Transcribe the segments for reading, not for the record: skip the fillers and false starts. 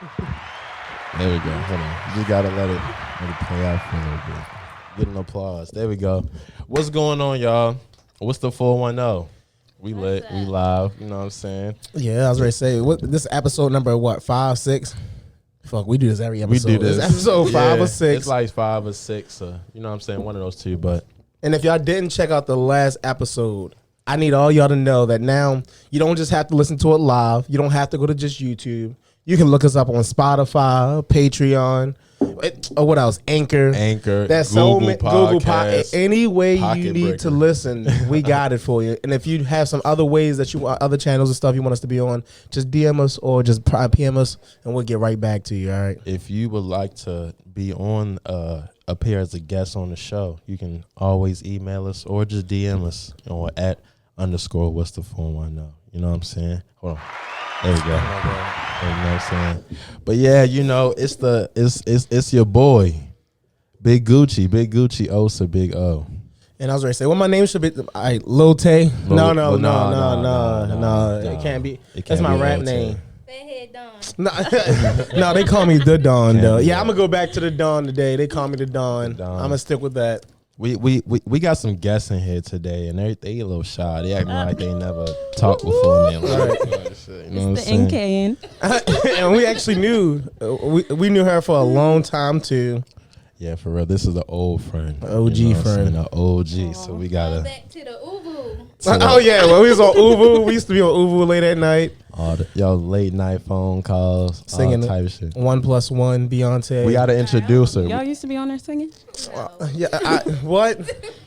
There we go. Hold on. You gotta let it play out for a little bit. Get an applause. There we go. What's going on, y'all? What's the 410? We lit. We live. You know what I'm saying? Yeah, I was ready to say, this episode number, what, 5, 6? Fuck, we do this every episode. We do this. It's episode 5 or 6. It's like 5 or 6. You know what I'm saying? One of those two. But And if y'all didn't check out the last episode, I need all y'all to know that now you don't just have to listen to it live. You don't have to go to just YouTube. You can look us up on Spotify, Patreon, or what else? Anchor. That's Google Podcast. Any way you need Breaker. to listen, we got it for you. And if you have some other ways that you want, other channels and stuff you want us to be on, just DM us or just PM us, and we'll get right back to you. All right. if you would like to be on, appear as a guest on the show, you can always email us or just DM us or @ what's the 410. You know what I'm saying? Hold on. There we go. You know what I'm saying? But yeah, you know, it's your boy, Big Gucci Osa, Big O. And I was ready to say, well, my name should be Lil Tay. No, it can't be. That's my rap name. Fathead Don. No, they call me the Don though. Yeah, I'm gonna go back to the Don today. They call me the Don. I'm gonna stick with that. We got some guests in here today, and they a little shy. They acting like they never talked before in their life. You know what I'm saying? NKN. And we actually knew we knew her for a long time too. Yeah, for real. This is an old friend, OG you know what I'm friend. saying? An OG. So we gotta. Back to the Ubu. Oh yeah, well we was on Uvu. We used to be on Uvu late at night. Y'all late night phone calls, Singing all type of shit. 1+1 Beyonce. We gotta introduce her. Y'all used to be on there singing? Yeah, what?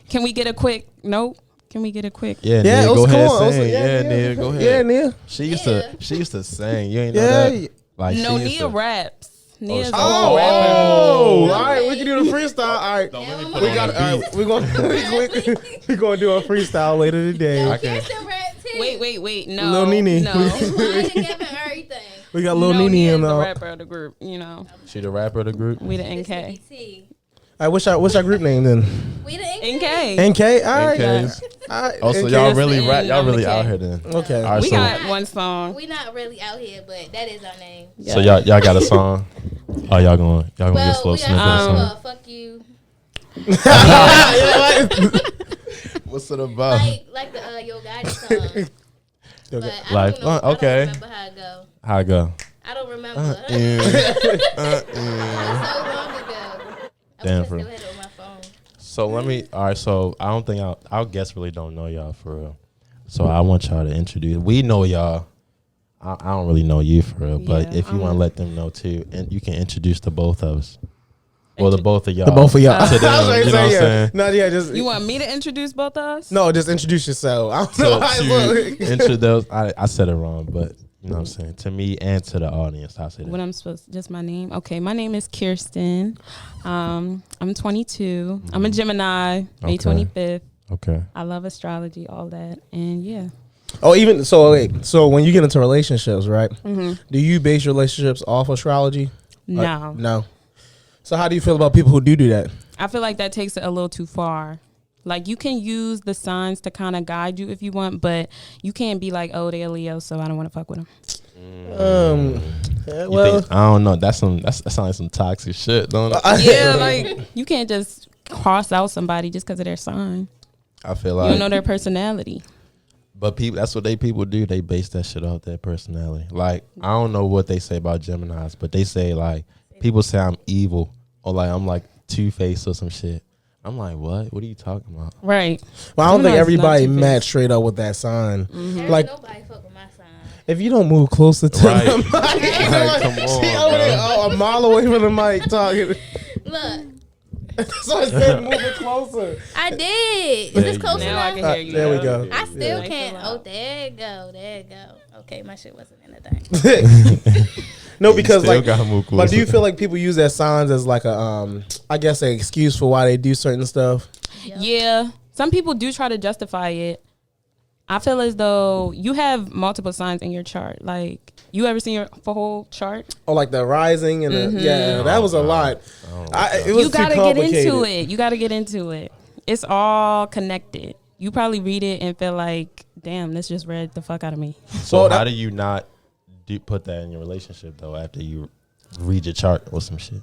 Can we get a quick note? Can we get a quick? Yeah, Yeah, Nia, it was go ahead, cool. sing. Yeah, Nia, go ahead. Yeah, Nia. She used to sing. You ain't know Yeah. that? Like No, she used Nia to, raps. Nia's a Oh, whole rapper. all right, we can do the freestyle. All right, Don't let me We put we on got. the All beat. right, we're gonna do a freestyle later today. Yo, Okay. Kirsten rap too. Wait. No. Lil Nene. No. Lying together and everything. We got Lil No, Nene Nia's in the the. rapper of the group, you know. She the rapper of the group. We the This NK. is T. All right, what's our group name then? We the NK. NK. NK. All right. NKs. All right. Oh, so NK. y'all really and rap? Y'all I'm really the out K. here then? Okay. All right, We so got one song. We not really out here, but that is our name. so y'all got a song? Oh, y'all gonna get a Well, slow we snippet got of song? fuck you. What's it about? Like the Yo Gotti song. But I Like, don't know. okay. I don't remember how it go. How it go? I don't remember. Yeah. That was so long ago. Damn, I bro. still had it on my phone. So let me. All right. So I don't think our guests really don't know y'all for real. So I want y'all to introduce. We know y'all. I don't really know you for real, but Yeah, if you want to let them know too, and you can introduce the both of us. Well, the both of y'all. The both of y'all. To them, I was ready to you know say, what I'm yeah. saying? No, yeah, just You want me to introduce both of us? no, just introduce yourself. I don't know. To introduce. I said it wrong, but you know what I'm saying. To me and to the audience, I said What it. I'm supposed just my name. Okay, my name is Kirsten. I'm 22. I'm a Gemini, May Okay. 25th. Okay. I love astrology, all that. And yeah. Oh, even so. Wait, so when you get into relationships, right? Mm-hmm. Do you base your relationships off astrology? No. No. So how do you feel about people who do that? I feel like that takes it a little too far. Like you can use the signs to kind of guide you if you want, but you can't be like, oh, they're Leo, so I don't want to fuck with them. Yeah, You well, think, I don't know. That sounds like some toxic shit, don't it? Yeah, like you can't just cross out somebody just because of their sign. I feel You like. don't know their personality. But that's what people do. They base that shit off their personality. Like, I don't know what they say about Geminis, but they say, like, people say I'm evil or, like, I'm, like, two-faced or some shit. I'm like, what? What are you talking about? Right. well, I don't think Gemini's everybody not two-faced. match straight up with that sign. There's Like, nobody fuck with my sign. if you don't move closer to Right. the mic, Like, come on, she over there, bro. a mile away from the mic talking. Look, So I said, move it closer. I did. There Is this you close go. Now I enough? can hear you. There we go. I still Yeah. can't. Nice Oh, and loud. there it go. There it go. Okay, my shit wasn't in the thing. No, because Still like, gotta move but do you closer. feel like people use their signs as like a, I guess, an excuse for why they do certain stuff? Yeah. Some people do try to justify it. I feel as though you have multiple signs in your chart. Like, you ever seen your whole chart? Or like the rising and the, yeah, that was a lot. It was You gotta too get complicated. into it. You gotta get into it. It's all connected. You probably read it and feel like, damn, this just read the fuck out of me. So Well, how that- do you not put that in your relationship, though, after you read your chart or some shit.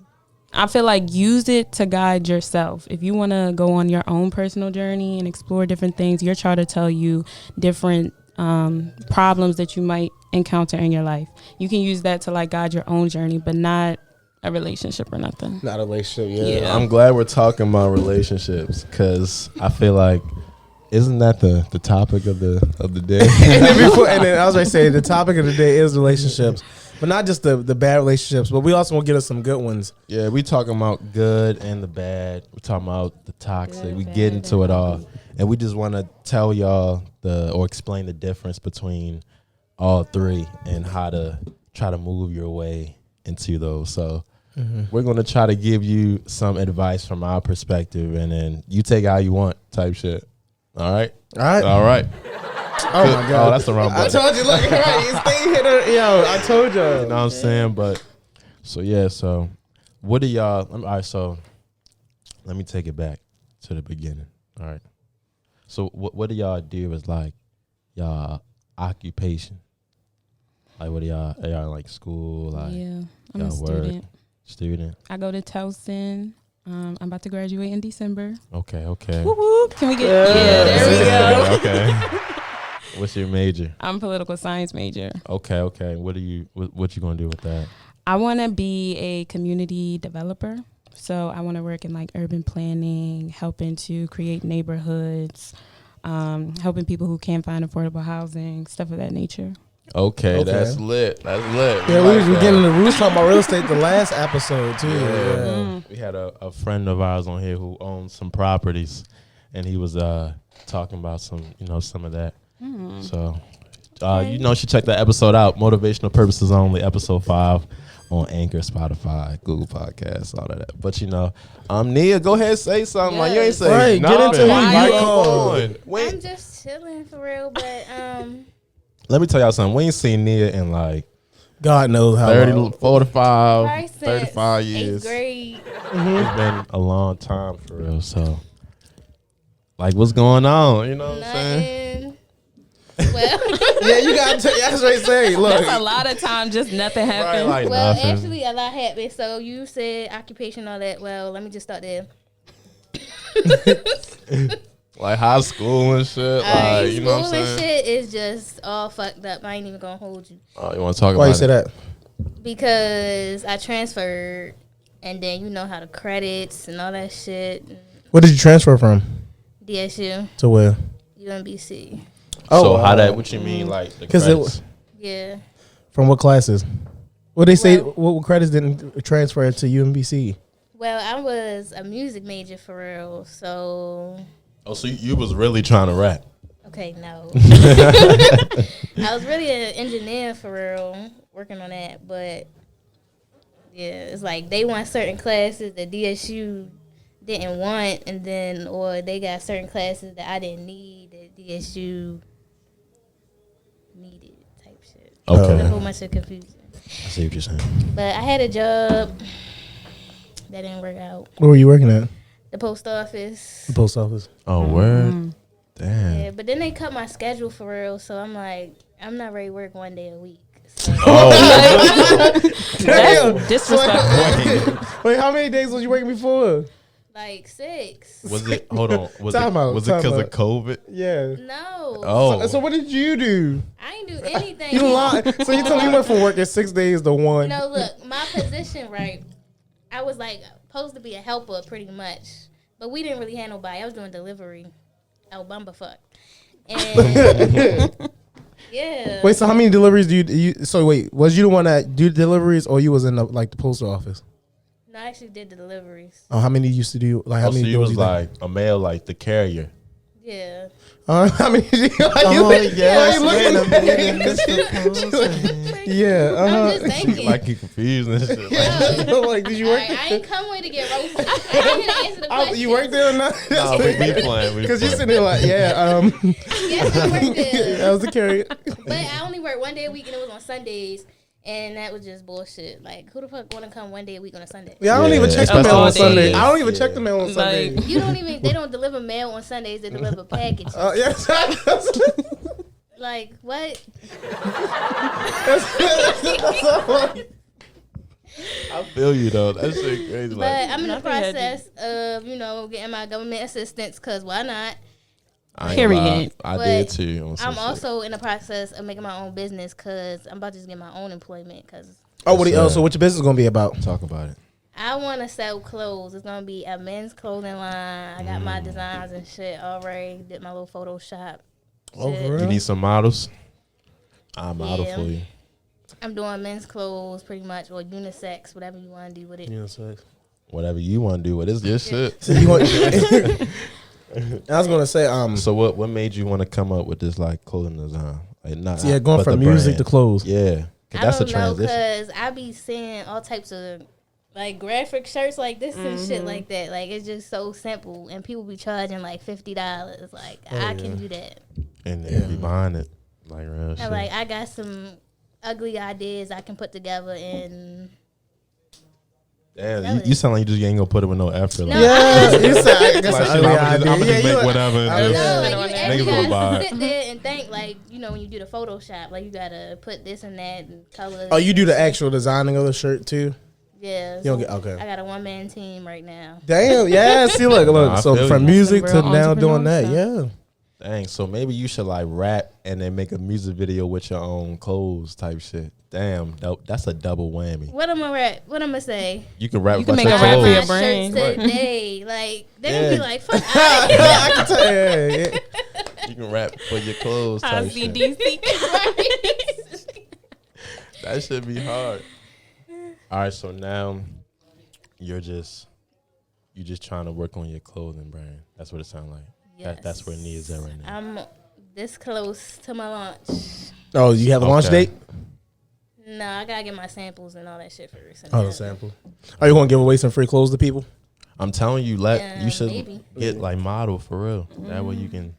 I feel like use it to guide yourself. If you want to go on your own personal journey and explore different things, your chart will tell you different problems that you might encounter in your life. You can use that to like guide your own journey, but not a relationship or nothing. Not a relationship. Yeah. Yeah. I'm glad we're talking about relationships because I feel like isn't that the topic of the day? and then I was going to say the topic of the day is relationships, but not just the bad relationships, but we also want to get us some good ones. Yeah, we talking about good and the bad. We're talking about the toxic. Good, we bad, get into it all, ugly. and we just want to tell y'all or explain the difference between all three and how to try to move your way into those. So we're gonna try to give you some advice from our perspective, and then you take how you want type shit. All right. All right. All right. Oh my God. Oh, that's the wrong I button. told you, look, right, you stay here. Yo, I told you. You know what I'm saying? But so yeah, so what do y'all all right, so let me take it back to the beginning. All right. So what do y'all do as like y'all occupation? Like what do y'all are y'all in like school? Like Yeah, I'm a y'all work? student. Student. I go to Towson. I'm about to graduate in December. Okay. Whoop, whoop. Can we get? Yeah, there we go. Okay. What's your major? I'm a political science major. Okay. What you gonna do with that? I want to be a community developer. So I want to work in like urban planning, helping to create neighborhoods, helping people who can't find affordable housing, stuff of that nature. Okay, that's lit. That's lit. Yeah, like we that. getting the roots talking about real estate the last episode too. Yeah. We had a friend of ours on here who owns some properties, and he was talking about some of that. So, you should check that episode out. Motivational Purposes Only, episode 5 on Anchor, Spotify, Google Podcasts, all of that. But Nia, go ahead and say something. Like you ain't say Right, get into it. I'm just chilling for real, but Let me tell y'all something. We ain't seen Nia in like God knows how 30, long. 45, probably since 35 years. 8th grade. It's been a long time for real. So, like, what's going on? You know what I'm saying? Nothing. Well, Yeah, you got to. That's what I say. Look, That's a lot of time, just nothing Right, happened. like well, nothing. actually, a lot happened. So you said occupation, all that. Well, let me just start there. Like high school and shit. Like, you know what I'm School and saying? shit is just all fucked up. I ain't even gonna hold you Oh, you want to talk why about you say it? that? because I transferred, and then you know how the credits and all that shit. Where did you transfer from? DSU, To where? UMBC. So how that? What you mean? Like the 'Cause it credits? Yeah. From what classes? What they say? Well- What credits didn't transfer to UMBC? Well, I was a music major for real, so Oh, so you was really trying to rap? okay, no. I was really an engineer for real, working on that, but yeah, it's like they want certain classes that DSU didn't want, and then or they got certain classes that I didn't need that DSU needed type shit. Okay. It's a whole bunch of confusion. I see what you're saying. But I had a job that didn't work out. Where were you working at? The post office. The post office. Oh, word. Damn. Yeah, but then they cut my schedule for real, so I'm like, I'm not ready to work one day a week. So Oh, That's disrespectful. Wait, how many days was you working before? like 6. was it? Hold on. Was Time out, it because time of out. COVID? Yeah. No. Oh, So what did you do? I ain't do anything. You lied. So you told me you went from working 6 days to one. No, look, my position, right? I was like supposed to be a helper pretty much, but we didn't really have nobody. I was doing delivery. Oh, bumberfuck. And yeah. Wait, so how many deliveries do you? So wait, was you the one that do deliveries, or you was in the post office? No, I actually did the deliveries. Oh, how many you used to do? Like how oh, so many? you was did? like a male, like the carrier. Yeah. How many? Did you, Yeah. I'm just thinking. Like you confused and shit. Like, did you All work? right, I ain't come with to get roasted. I ain't here to answer the question. You worked there or not? Nah, we playing. We Because you playing. sitting there like, yeah. Yes, I worked there. That was the carrier. But I only worked one day a week, and it was on Sundays. And that was just bullshit. Like, who the fuck want to come one day a week on a Sunday? Yeah, I don't even Yeah, check the especially mail on on Sunday. Sundays. I don't even check Yeah. the mail on Sunday. Like, You don't even, they don't deliver mail on Sundays, they deliver packages. Yes. Like, what? I feel you though. That shit crazy. But Like, I'm in the Nothing had to- process of, getting my government assistance, because why not? I ain't gonna lie, Period. I But did too. On some I'm shit. also in the process of making my own business, because I'm about to just get my own employment, because Oh, what? Yes, So what your business gonna be about? Talk about it. I want to sell clothes. It's going to be a men's clothing line. I got my designs and shit already. Did my little Photoshop. Oh, shit. for real? You need some models? I'll model Yeah. for you. I'm doing men's clothes pretty much, or unisex, whatever you want to do with it. Whatever you want to do with it, it's your shit. So you want, I was gonna say, So what made you want to come up with this like clothing design? Like not yeah, going but from the music to brand. clothes. Yeah, 'cause I that's a don't know, transition. because I be seeing all types of like graphic shirts like this and shit like that. Like, it's just so simple, and people be charging like $50. Like, I can do that. And then be buying it like real shit. And like, I got some ugly ideas I can put together, and Damn, you sound like you just ain't gonna put it with no effort. Like, No, Yeah, you said that's like, an shit, ugly I'm idea. gonna Yeah, just you make whatever. and I just- no, Sit like, on you it. actually Niggas will buy gotta it. sit there and think, like, when you do the Photoshop, like, you gotta put this and that and colors. Oh, you do the actual designing of the shirt too? Yeah. You don't so get okay. I got a one-man team right now. Damn, yeah. See, look. Nah, I So feel from you. music to Real now doing entrepreneur that, yeah. Dang, so maybe you should like rap and then make a music video with your own clothes type shit. Damn, that's a double whammy. What am I rap? What am I say? You can rap You can about make your a rap for clothes. your My brand. shirts today, like they Yeah. gonna be like, "Fuck out." I can tell. Yeah. You can rap for your clothes type shit. ICDC. That should be hard. All right, so now you just trying to work on your clothing brand. That's what it sounds like. That's where Nia's at right now. I'm this close to my launch. Oh, you have a launch Okay. date? No, I gotta get my samples and all that shit first. and Oh, then- the sample. Are you gonna give away some free clothes to people? I'm telling you, Yeah, you should maybe. get like model for real. That way you can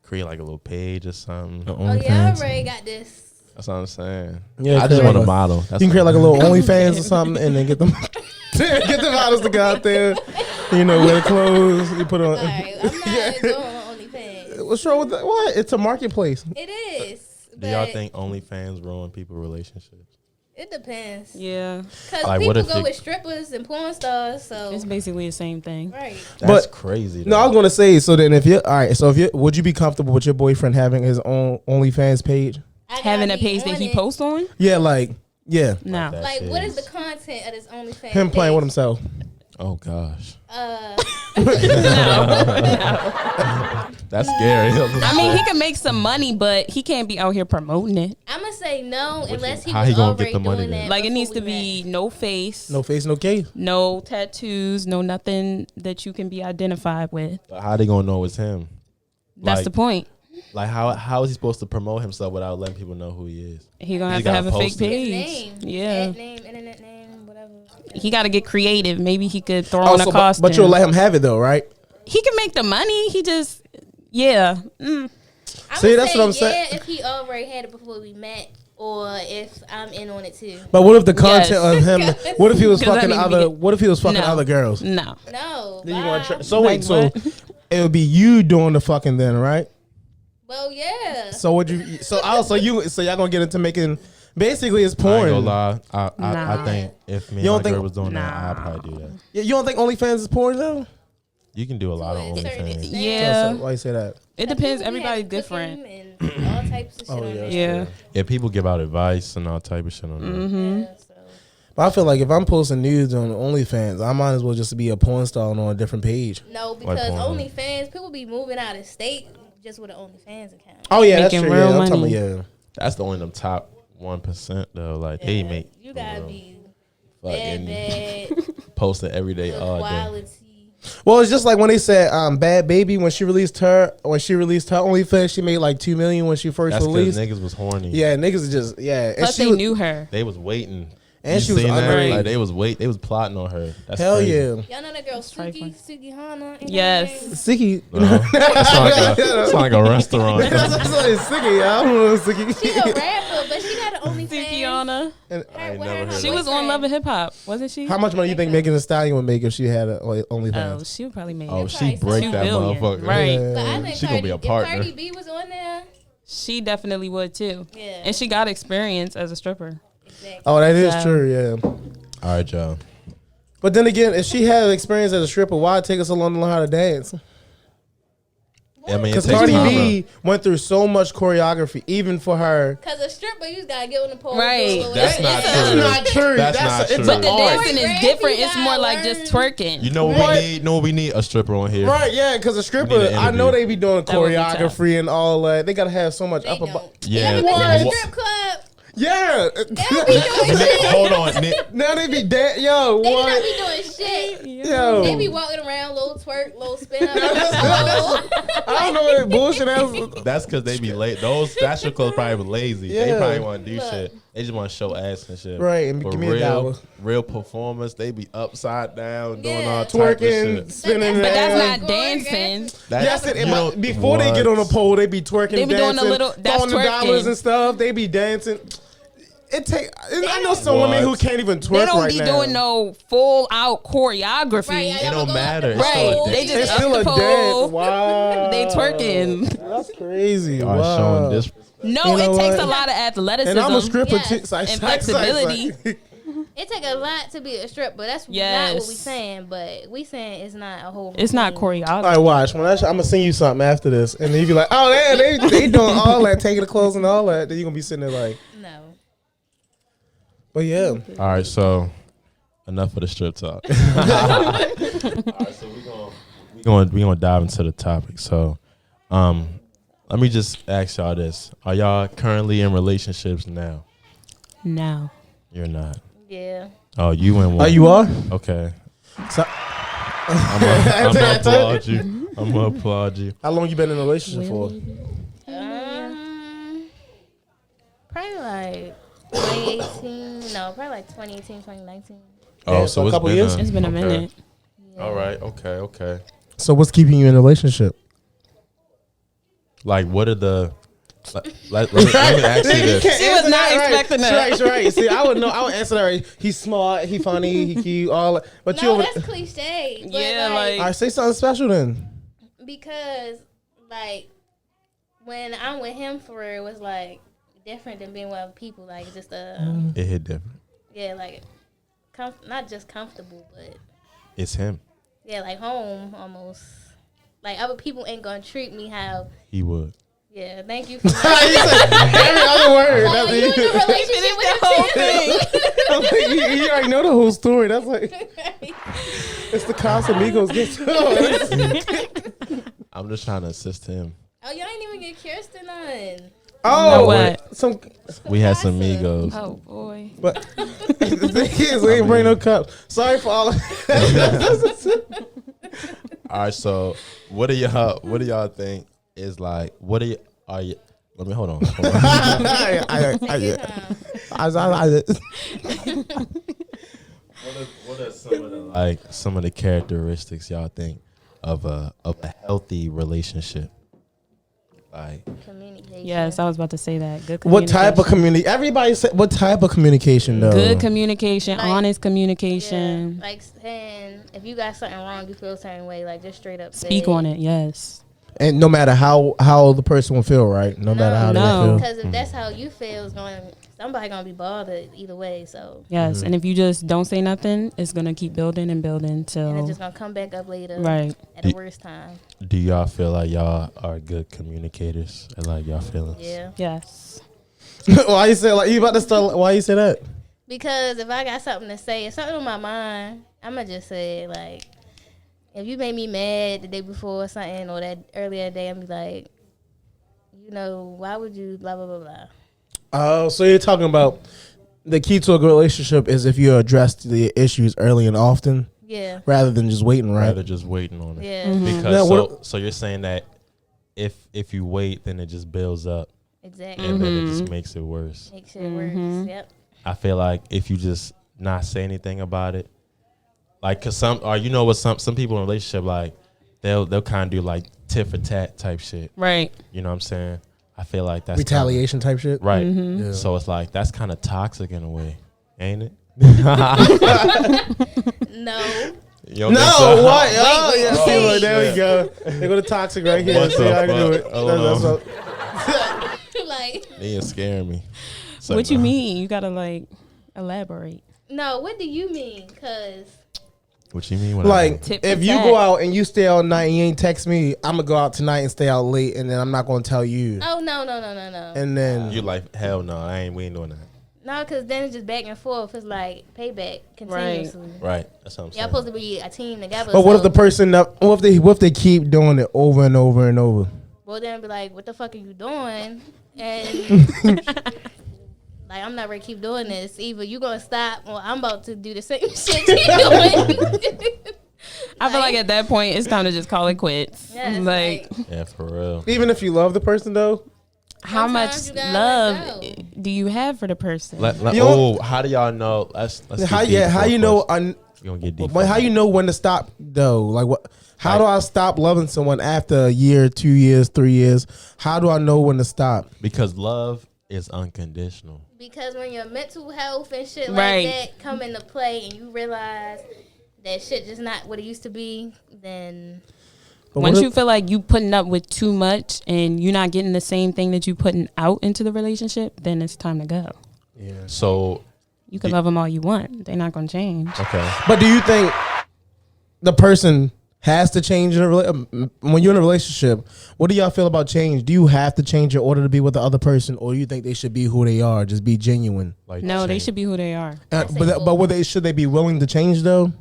create like a little page or something. Oh yeah, I already got this. That's what I'm saying. Yeah, I just create want to like- model. That's You can create all. like a little OnlyFans or something, and then get them the models to go out there. Wear clothes. You put on. All right, I'm not going on OnlyFans. What's wrong with that? What? It's a marketplace. It is. Do y'all but think OnlyFans ruin people's relationships? It depends. Yeah, Cause Like, what people if go you- with strippers and porn stars, so it's basically the same thing. right. That's But- crazy. No, I though. was gonna say. So then, if you all right, so if you would you be comfortable with your boyfriend having his own OnlyFans page? I gotta Having a be page that on he it. posts on? Yeah, yeah, No. That Like, shit what is the content of this OnlyFans? him playing page? with himself. Oh gosh, Uh, that's scary. I mean, he can make some money, but he can't be out here promoting it. I'm gonna say no unless he how was he gonna already get the money doing then? that. Like, it before needs we to be met. no face, No face, no case. no tattoos, no nothing that you can be identified with. But how they gonna know it's him? That's Like- the point. Like how is he supposed to promote himself without letting people know who he is? He gonna He have to gotta have a fake post it. His page. name, Yeah, ad name, internet name, whatever. he got to get creative. Maybe he could throw Oh, on a so, costume. but you'll let him have it though, right? He can make the money. He just, yeah. I'm See, gonna that's say what I'm saying. Yeah, if he already had it before we met, or if I'm in on it too. But what if the content Yes. of him? What if he was 'Cause that fucking need to be other? good. What if he was fucking No. other girls? No. No. Then you bye. want to so Like wait, so what? it would be you doing the fucking then, right? Well, yeah. So would you? So y'all gonna get into making basically it's I ain't gonna porn. lie. I Nah. think if me You don't and my think- girl was doing that, Nah. I'd probably do that. You don't think OnlyFans is porn though? You can do a lot on To a certain OnlyFans. extent. Yeah. So why you say that? It Like, depends. people be Everybody's having different. cooking and all types of shit Oh, on yeah. there. Yeah. Yeah, people give out advice and all type of shit on there. Mm-hmm. Yeah, so. But I feel like if I'm posting nudes on OnlyFans, I might as well just be a porn star on a different page. No, because porn. OnlyFans, people be moving out of state just with an OnlyFans account. Oh yeah, that's Making true. real Yeah, I'm talking money. about, yeah. That's the only them top 1% though. Like they Yeah, make you gotta be fucking bad, posting every day good all day. quality. Well, it's just like when they said Bad Baby when she released her OnlyFans, she made like $2 million when she first That's because released. niggas was horny. Yeah, niggas is just and Plus, she they was, knew her. They was waiting. And You she was seen that? underage. Like they was plotting on her. That's Hell crazy. yeah, Y'all know that girl trifling. Suki Hana? Yes. Sicky. It's like a restaurant. That's like Sicky. I don't know Sicky. She a rapper, but she got an OnlyFans. Tiana. I ain't never heard She of was on Love and Hip Hop, wasn't she? How much money you think Megan Thee Stallion would make if she had a Oh, OnlyFans? she would probably make. Oh, It she probably break $2 that billion. motherfucker. Right. But I think She gonna be a partner. If Cardi B was on there, She definitely would too. yeah. And she got experience as a stripper. Exactly. Oh, that is So- true. Yeah. All right, y'all. But then again, if she had experience as a stripper, why take us so long to learn how to dance? I mean, it Because takes Cardi time. B went through so much choreography, even for her. Cause a stripper, you just gotta get on the pole. Right. That's not That's true. not true. That's not it's true. an But the art. dancing is Right. different. You It's more gotta like just learn. twerking. You know what What? we need? Know what we need? A stripper on here. Right, yeah, because a stripper, We need an I know interview. they be doing That would be choreography and all that. They gotta have so much They upper don't. body. Yeah. You ever been to a What? strip club? Yeah. They don't be doing shit. Hold on, Nick. Now they be dead. Yo, They what? don't be doing shit. Yo. They be walking around, little twerk, little spin up. I don't know what bullshit else. That's because they be late. Those fashion clothes probably lazy. They Yeah. probably want to do Look. shit. They just want to show ass and shit. Right, and But give me a dollar. real performance, they be upside down doing Yeah. all type of Twerking, shit. spinning. But that's around. not dancing. Yes, you know, before they get on the what? pole, they be twerking, They be doing dancing, a little- that's throwing the dollars twerking. and stuff. They be dancing. I know some women who can't even twerk They don't right be now. doing no full out choreography. Right, yeah, It y'all don't go up matter. the It's Right, still a they dance. just It's up still the a pole. dance. Wow, They twerking. That's crazy. Are Wow. showing this. No, You know it takes what? a lot of athleticism. And I'm a stripper Yes. too. And flexibility. It take a lot to be a stripper. That's not Yes. what we saying, but we saying it's not a whole. It's not routine. All choreography. right, watch. When I'm gonna sing you something after this, and then you be like, "Oh, they doing all that, taking the clothes and all that." Then you gonna be sitting there like, No. "But yeah, All right, so enough of the strip talk. All right, so we gonna dive into the topic. So, let me just ask y'all this: are y'all currently in relationships now? No. You're not. Yeah. Oh, you in one. oh, you are." Okay. So, I'm gonna applaud you. I'm gonna applaud you. how long you been in a relationship for? Probably like 2018. No, probably like 2018, 2019. Oh, Yeah, so so a it's couple been years? It's been a okay. minute. Yeah. All right. Okay. So, what's keeping you in a relationship? Like, what are the? Let me ask you this. She was not expecting that. Right. See, I would know. I would answer that. Right. He's smart. He funny. He cute. All. That. But you No, over. that's cliche. But Yeah, All like- right, say something special then. because like when I'm with him for real, it was like different than being with other people. Like just It hit different. yeah, like not just comfortable, but It's him. yeah, like home almost. Like other people ain't gonna treat me how. He would. Yeah, thank you for You said every other word. like, you in a relationship with him too. You already know the whole story. That's like it's the Casamigos get. I'm just trying to assist him. Oh, y'all ain't even get Kirsten on. Oh, know what? some. We had some Casa. Migos. Oh boy. But the thing is, we ain't bring no cup. Sorry for all. All right, so what do y'all think is like? What are you? Let me hold on. Take your time. What are some of the characteristics y'all think of a healthy relationship? Like, Communication. Yes, I was about to say that. Good What type of communication. community? Everybody said what type of communication though? Good communication, Like- honest Yeah, communication. like saying if you got something wrong, you feel a certain way, like just straight up Speak say on it, yes. And no matter how the person will feel, right? No matter how No. they feel. Because if that's how you feel, it's going somebody gonna be bothered either way. So Yes. And if you just don't say nothing, it's gonna keep building and building and till it's just gonna come back up later, right. at the worst time. do y'all feel like y'all are good communicators and like y'all feelings? Yeah. Yes. Why you say like you about to start? Why you say that? Because if I got something to say, if something on my mind, I'ma just say it. Like if you made me mad the day before or something, or that earlier day, I'm be like, you know, why would you blah blah blah blah. Oh, so you're talking about the key to a good relationship is if you address the issues early and often, Yeah. rather than just waiting, right? Rather just waiting on it. Yeah. Mm-hmm. Because Now, what- so you're saying that if you wait, then it just builds up Exactly. and then it Mm-hmm. just makes it worse. Makes it worse. Yep. I feel like if you just not say anything about it, like, cause some people in a relationship, like they'll kind of do like tit for tat type shit. Right. You know what I'm saying? I feel like that's Retaliation type shit. right. Mm-hmm. Yeah. So it's like that's kind of toxic in a way, ain't it? No. You don't No, think so? what? Oh, yeah. Oh, See, look, there we shit. go. They go to toxic right here. What See the how I can do fuck? it. Hold That's Like They ain't scaring me. So, What you mean? You gotta like elaborate. No, what do you mean? Cause What you mean? When Like, Tit for if you tat. go out and you stay all night and you ain't text me, I'm gonna go out tonight and stay out late, and then I'm not gonna tell you. no. And then you like, hell no, we ain't doing that. No, because then it's just back and forth. It's like payback continuously. Right. That's what I'm saying. Y'all supposed to be a team together. but what if so- the person? What if they keep doing it over and over and over? Well, then be like, what the fuck are you doing? And like, I'm not gonna keep doing this. Either you gonna stop, or I'm about to do the same shit you doing. I feel like at that point it's time to just call it quits. Yes, like, Yeah, for real. Even if you love the person, though. how much sometimes you gotta love let go. do you have for the person? You know- How do y'all know? Let's How get deep how for you a know? question. We gonna get deep. But how you know when to stop though? Like what? How do I stop loving someone after a year, 2 years, 3 years? How do I know when to stop? Because love is unconditional. Because when your mental health and shit Right. like that come into play, and you realize that shit just not what it used to be, then But Once what you if- feel like you putting up with too much and you're not getting the same thing that you putting out into the relationship, then it's time to go. yeah. So You can love them all you want. They're not going to change. okay, But do you think the person has to change in when you're in a relationship? What do y'all feel about change? Do you have to change in order to be with the other person, or do you think they should be who they are, just be genuine? like No, they change. should be who they are. say But would they should they be willing to change though?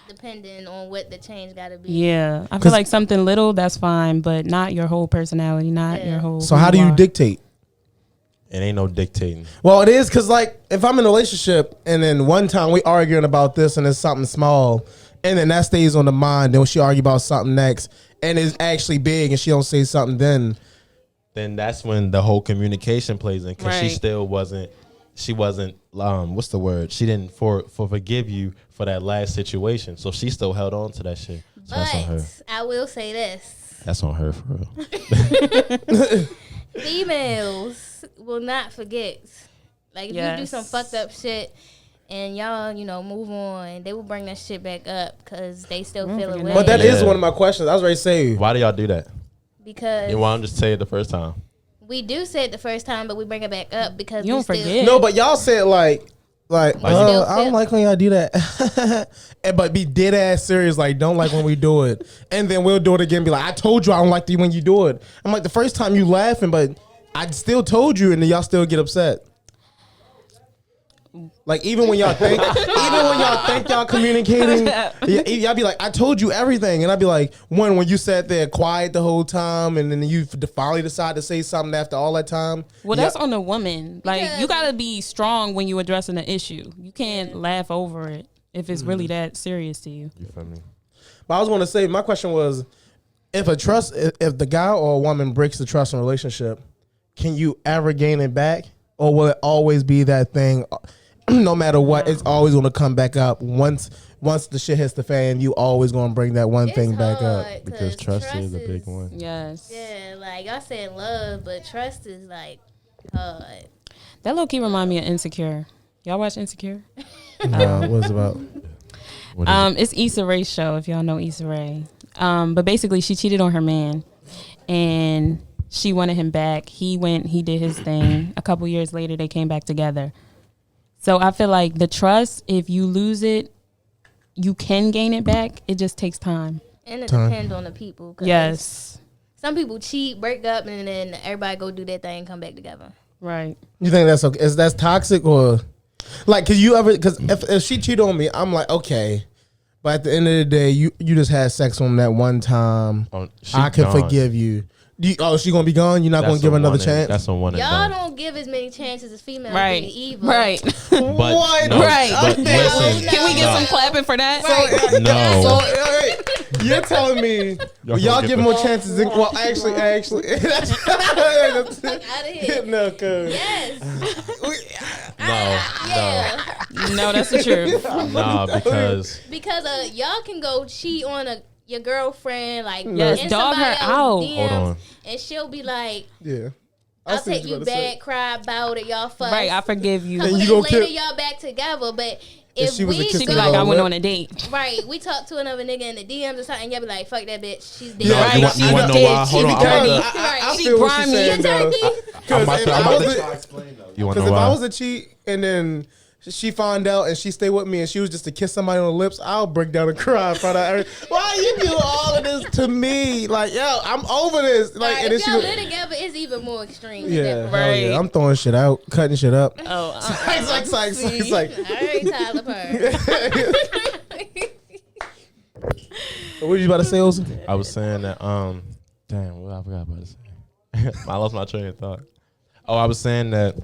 depending on what the change gotta be. Yeah. I 'Cause- feel like something little, that's fine, but not your whole personality, not Yeah. your whole. So who how do you are. dictate? It ain't no dictating. Well, it is because like if I'm in a relationship and then one time we arguing about this and it's something small, and then that stays on the mind, then she argue about something next and it's actually big and she don't say something, Then that's when the whole communication plays in, because she Right. still wasn't. She wasn't. What's the word? She didn't forgive you for that last situation, so she still held on to that shit. So that's on her. But I will say this: That's on her for real. females will not forget. Like if you do Yes. some fucked up shit and y'all, move on, they will bring that shit back up because they still feel forget away. but that is Yeah. one of my questions. I was ready to say. Why do y'all do that? because You want to just say it the first time? we do say it the first time, but we bring it back up because You we don't still, forget. No, but y'all said like still I don't feel- like when y'all do that. But be dead ass serious, like don't like when we do it. And then we'll do it again, be like, I told you I don't like you when you do it. I'm like, the first time you laughing, but I still told you, and then y'all still get upset. Like even when y'all think y'all communicating, y'all be like, I told you everything, and I'd be like, when you sat there quiet the whole time, and then you finally decide to say something after all that time. Well, Yeah. that's on the woman. Like, Because- you got to be strong when you're addressing the issue. You can't laugh over it if it's really that serious to you. You feel me? But I was going to say, my question was, if the guy or a woman breaks the trust in a relationship, can you ever gain it back, or will it always be that thing? No matter what, it's always going to come back up. Once the shit hits the fan, you always going to bring that one It's thing back up. hard Because 'cause trust is a big one. Yes. Yeah, like y'all said love, but trust is like hard. That low key remind me of Insecure. Y'all watch Insecure? No, what's it about? What is it? It's Issa Rae's show, if y'all know Issa Rae. But basically, she cheated on her man, and she wanted him back. He did his thing. A couple years later, they came back together. So I feel like the trust, if you lose it, you can gain it back. It just takes time. And it Time. depends on the people. 'cause Yes. Some people cheat, break up, and then everybody go do their thing and come back together. Right. You think that's okay? Is that toxic, or like, because if she cheated on me, I'm like, okay. But at the end of the day, you just had sex on that one time. Oh, she I can gone. forgive you. She gonna be gone? You're not That's gonna give a her another one and- chance? That's on one and Y'all done. don't give as many chances as females Right. do either. Right. But What? no, Right. But listen, Can we get no. some clapping for that? No. So you're telling me Y'all y'all get give the- more chances? Well, actually, that's Fuck out of here. no, cause Yes. No, Yeah. No, that's the truth. no, because Because y'all can go cheat on your girlfriend, like Yes, in dog somebody her else's out. DMs, Hold on. and she'll be like, yeah, I "I'll see what take you you about to say. back, cry about it, y'all fuss." Right. I forgive you. Couple And you days gonna later, kill- y'all back together. But If if she was a we kiss She to be the like, I lip. went on a date. right, we talk to another nigga in the DMs or something, y'all be like, "Fuck that bitch, she's dead." no, Right. you want to She's know dead. why? She Hold on, was I'm dirty. about to. I She feel what she's grimy. saying, though. Turkey. Because I'm about if to- I I'm about was to- a- You want Because to know if I why? was a cheat and then she find out and she stay with me and she was just to kiss somebody on the lips, I'll break down and cry in front of her. Why you do all of this to me? Like, yo, I'm over this. Like, and then if y'all live together, it's even more extreme. yeah, Right. yeah, I'm throwing shit out, cutting shit up. Oh, It's like. All right, Tyler Perry. What were you about to say, Olsen? I was saying that damn, what I forgot about to say. I lost my train of thought. Oh, I was saying that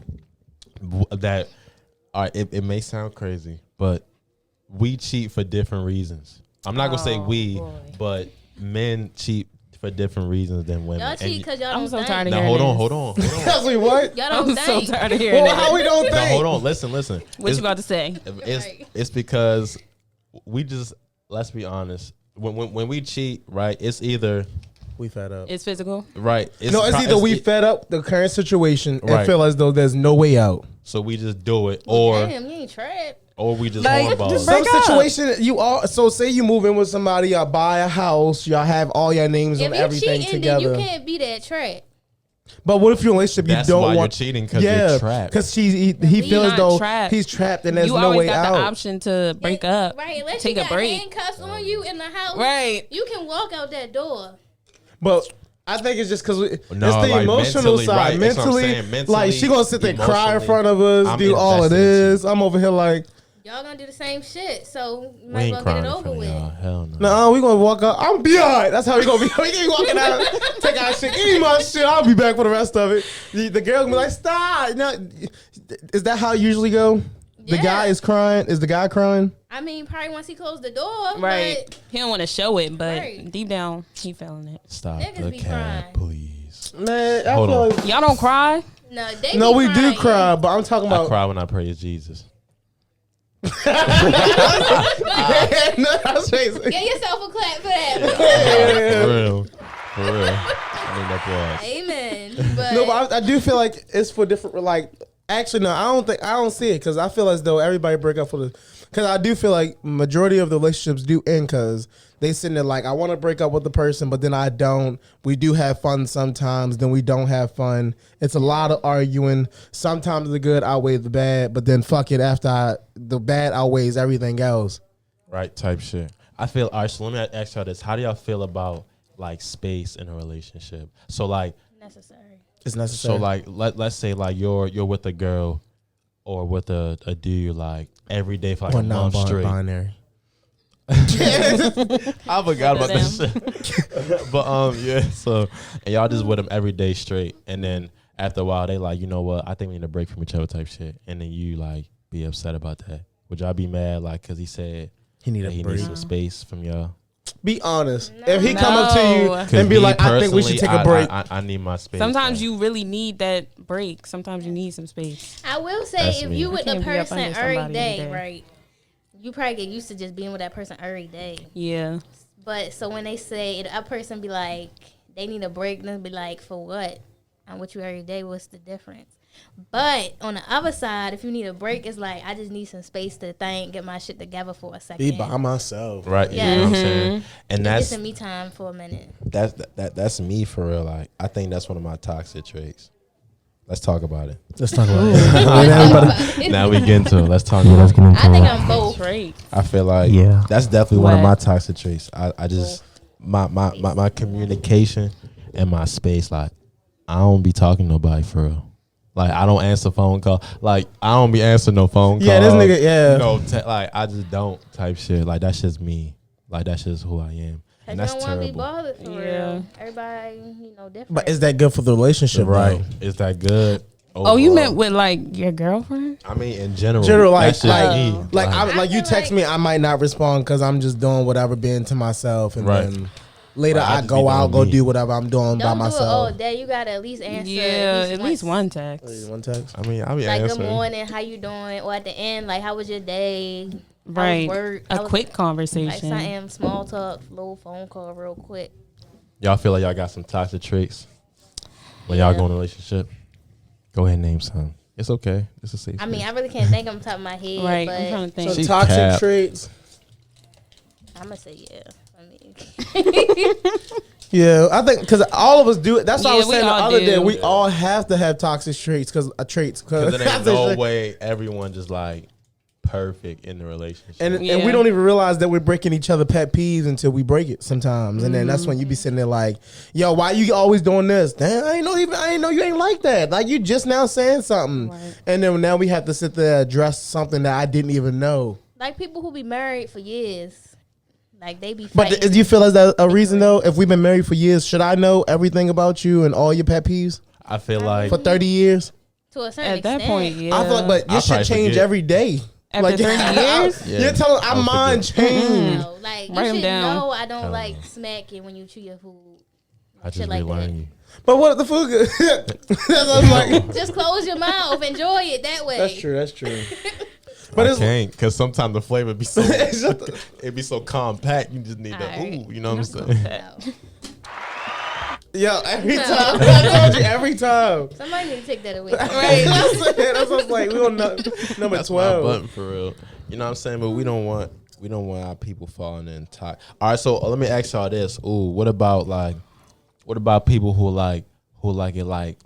all right, it may sound crazy, but we cheat for different reasons. I'm not gonna say we, but men cheat for different reasons than women. Y'all cheat because y'all don't I'm so think. tired of Now hearing hold on. That's like, what? Y'all don't I'm so think. tired of hearing Well, that. how we don't think? No, hold on. Listen. What you about to say? It's because we just, let's be honest. When we cheat, right? It's either We fed up. It's physical. right. It's either we fed up the current situation and Right. feel as though there's no way out. so we just do it, or Damn, you ain't trapped. we just Like hornballs. some situation you all. So say you move in with somebody, y'all buy a house, y'all have all your names If on you everything cheating, then together. you can't be that trapped. But what if your relationship That's you don't why want? you're cheating, because you're trapped. Because he you're feels as not though trapped. he's trapped and there's You no always way got out. the option to break up. Right, unless Take you a got break. handcuffs on you in the house. Right. You can walk out that door. But I think it's just because No, it's the like emotional mentally, side. right, that's what I'm saying. Mentally, like she gonna sit there Mentally, cry in front of us, I'm do all of invested in this. I'm over here like, Y'all gonna do the same shit, so you We might ain't as well crying get it in over front of with. y'all. Hell no. nah, we gonna walk up. I'm be alright. That's how we gonna be. We gonna be walking out, take our shit, eat my shit. I'll be back for the rest of it. The girl gonna be like, stop. You know, is that how it usually go? The Yeah. guy is crying. Is the guy crying? I mean, probably once he closed the door, Right. but He don't want to show it, but Right. deep down, he feeling it. Stop Niggas the be cab, crying. please. Man, I Hold feel on. like Y'all don't cry? no, they no, be we do crying. cry, but I'm talking I about. cry when I praise Jesus. No, that's crazy. Get yourself a clap for that. For real. For real. I need that applause. Amen. But No, but I do feel like it's for different. Like, actually, no, I don't see it because I feel as though everybody break up for the. Because I do feel like majority of the relationships do end because they sitting there like, I want to break up with the person, but then I don't. We do have fun sometimes, then we don't have fun. It's a lot of arguing. Sometimes the good outweighs the bad, but then fuck it, the bad outweighs everything else. Right, type shit. I feel, all right, so let me ask y'all this. How do y'all feel about, like, space in a relationship? So, like, necessary. It's necessary. so like let's say, like, you're with a girl or with a dude, like, every day for, like, or a month straight. non-binary. I forgot about Them. this shit. But yeah, so and y'all just with them every day straight, and then after a while they like, you know what, I think we need a break from each other type shit, and then you like be upset about that. Would y'all be mad like because he said He need that a he break. needs some space from y'all? Be honest. No. If he come up to you No. and be me like, I think we should take personally, a break. I need my space. Sometimes like, you really need that break. Sometimes you need some space. I will say, That's if me. you I with the can't be up person under every somebody day, every day. right? You probably get used to just being with that person every day. Yeah. But so when they say a person be like, they need a break, and they'll be like, for what? I'm with you every day. What's the difference? But on the other side, if you need a break, it's like I just need some space to think, get my shit together for a second. Be by myself. right? Yeah. You know what I'm saying? And Just that's get some me time for a minute. that's me for real. Like I think that's one of my toxic traits. Let's talk about it. Let's talk about it. Now we get into it. Let's talk about it. I think I'm both. Right. I feel like Yeah. that's definitely one of What? my toxic traits. I just my communication and my space. Like I don't be talking to nobody for real. Like I don't answer phone call. Like I don't be answering no phone call. Yeah, this nigga, yeah. No, like I just don't type shit. Like that's just me. Like that's just who I am. And Cause you that's don't want to be terrible. bothered for Yeah. real. Everybody, different. But is that good for the relationship, Right? though? Is that good? Oh, you overall? meant with like your girlfriend? I mean, in general. General, like, that's just me. like, I like you feel text like- me, I might not respond because I'm just doing whatever, being to myself, and Right. then later Right, I I just go be out, doing go me. do whatever I'm doing by don't do it all myself. day. You gotta at least answer. Yeah, at least once. one text. One text. I mean, I be Like good answering. morning, how you doing? Or at the end, like how was your day? How was Right. work? A How was- quick like conversation. something small talk, little phone call, real quick. Y'all feel like y'all got some toxic traits when y'all Yeah. go in a relationship? Go ahead and name some. It's okay. It's a safe. I mean, space. I really can't think on top of my head, Right. but I'm trying to think. So She toxic cap. traits. I'm gonna say yeah. I mean, Yeah, I think because all of us do it. That's what I Yeah, was we saying the all other do. day. We Yeah. all have to have toxic traits because traits. Because there ain't no way everyone just like perfect in the relationship. And we don't even realize that we're breaking each other pet peeves until we break it sometimes. And then that's when you be sitting there like, yo, why you always doing this? Damn, I ain't know you ain't like that. Like you just now saying something. Right. And then now we have to sit there and address something that I didn't even know. Like people who be married for years. Like they be fighting. But do you feel as that a reason though? If we've been married for years, should I know everything about you and all your pet peeves? I feel like for 30 years? To a certain extent. At that point, yeah. I feel like, but your shit change every day. After like 30 years? You're telling our mind change. No, like you should know I don't like smacking when you chew your food. I just like you. But what if the food good? That's what I'm like. Just close your mouth. Enjoy it that way. That's true. But I can't, because sometimes the flavor be so it be so compact. You just need you know what I'm saying? Yo, every time. I told you every time. Somebody need to take that away. Right. That's what I'm like. We on number that's 12. My button for real. You know what I'm saying? But we don't want our people falling in top. All right, so let me ask y'all this. Ooh, what about people who like it like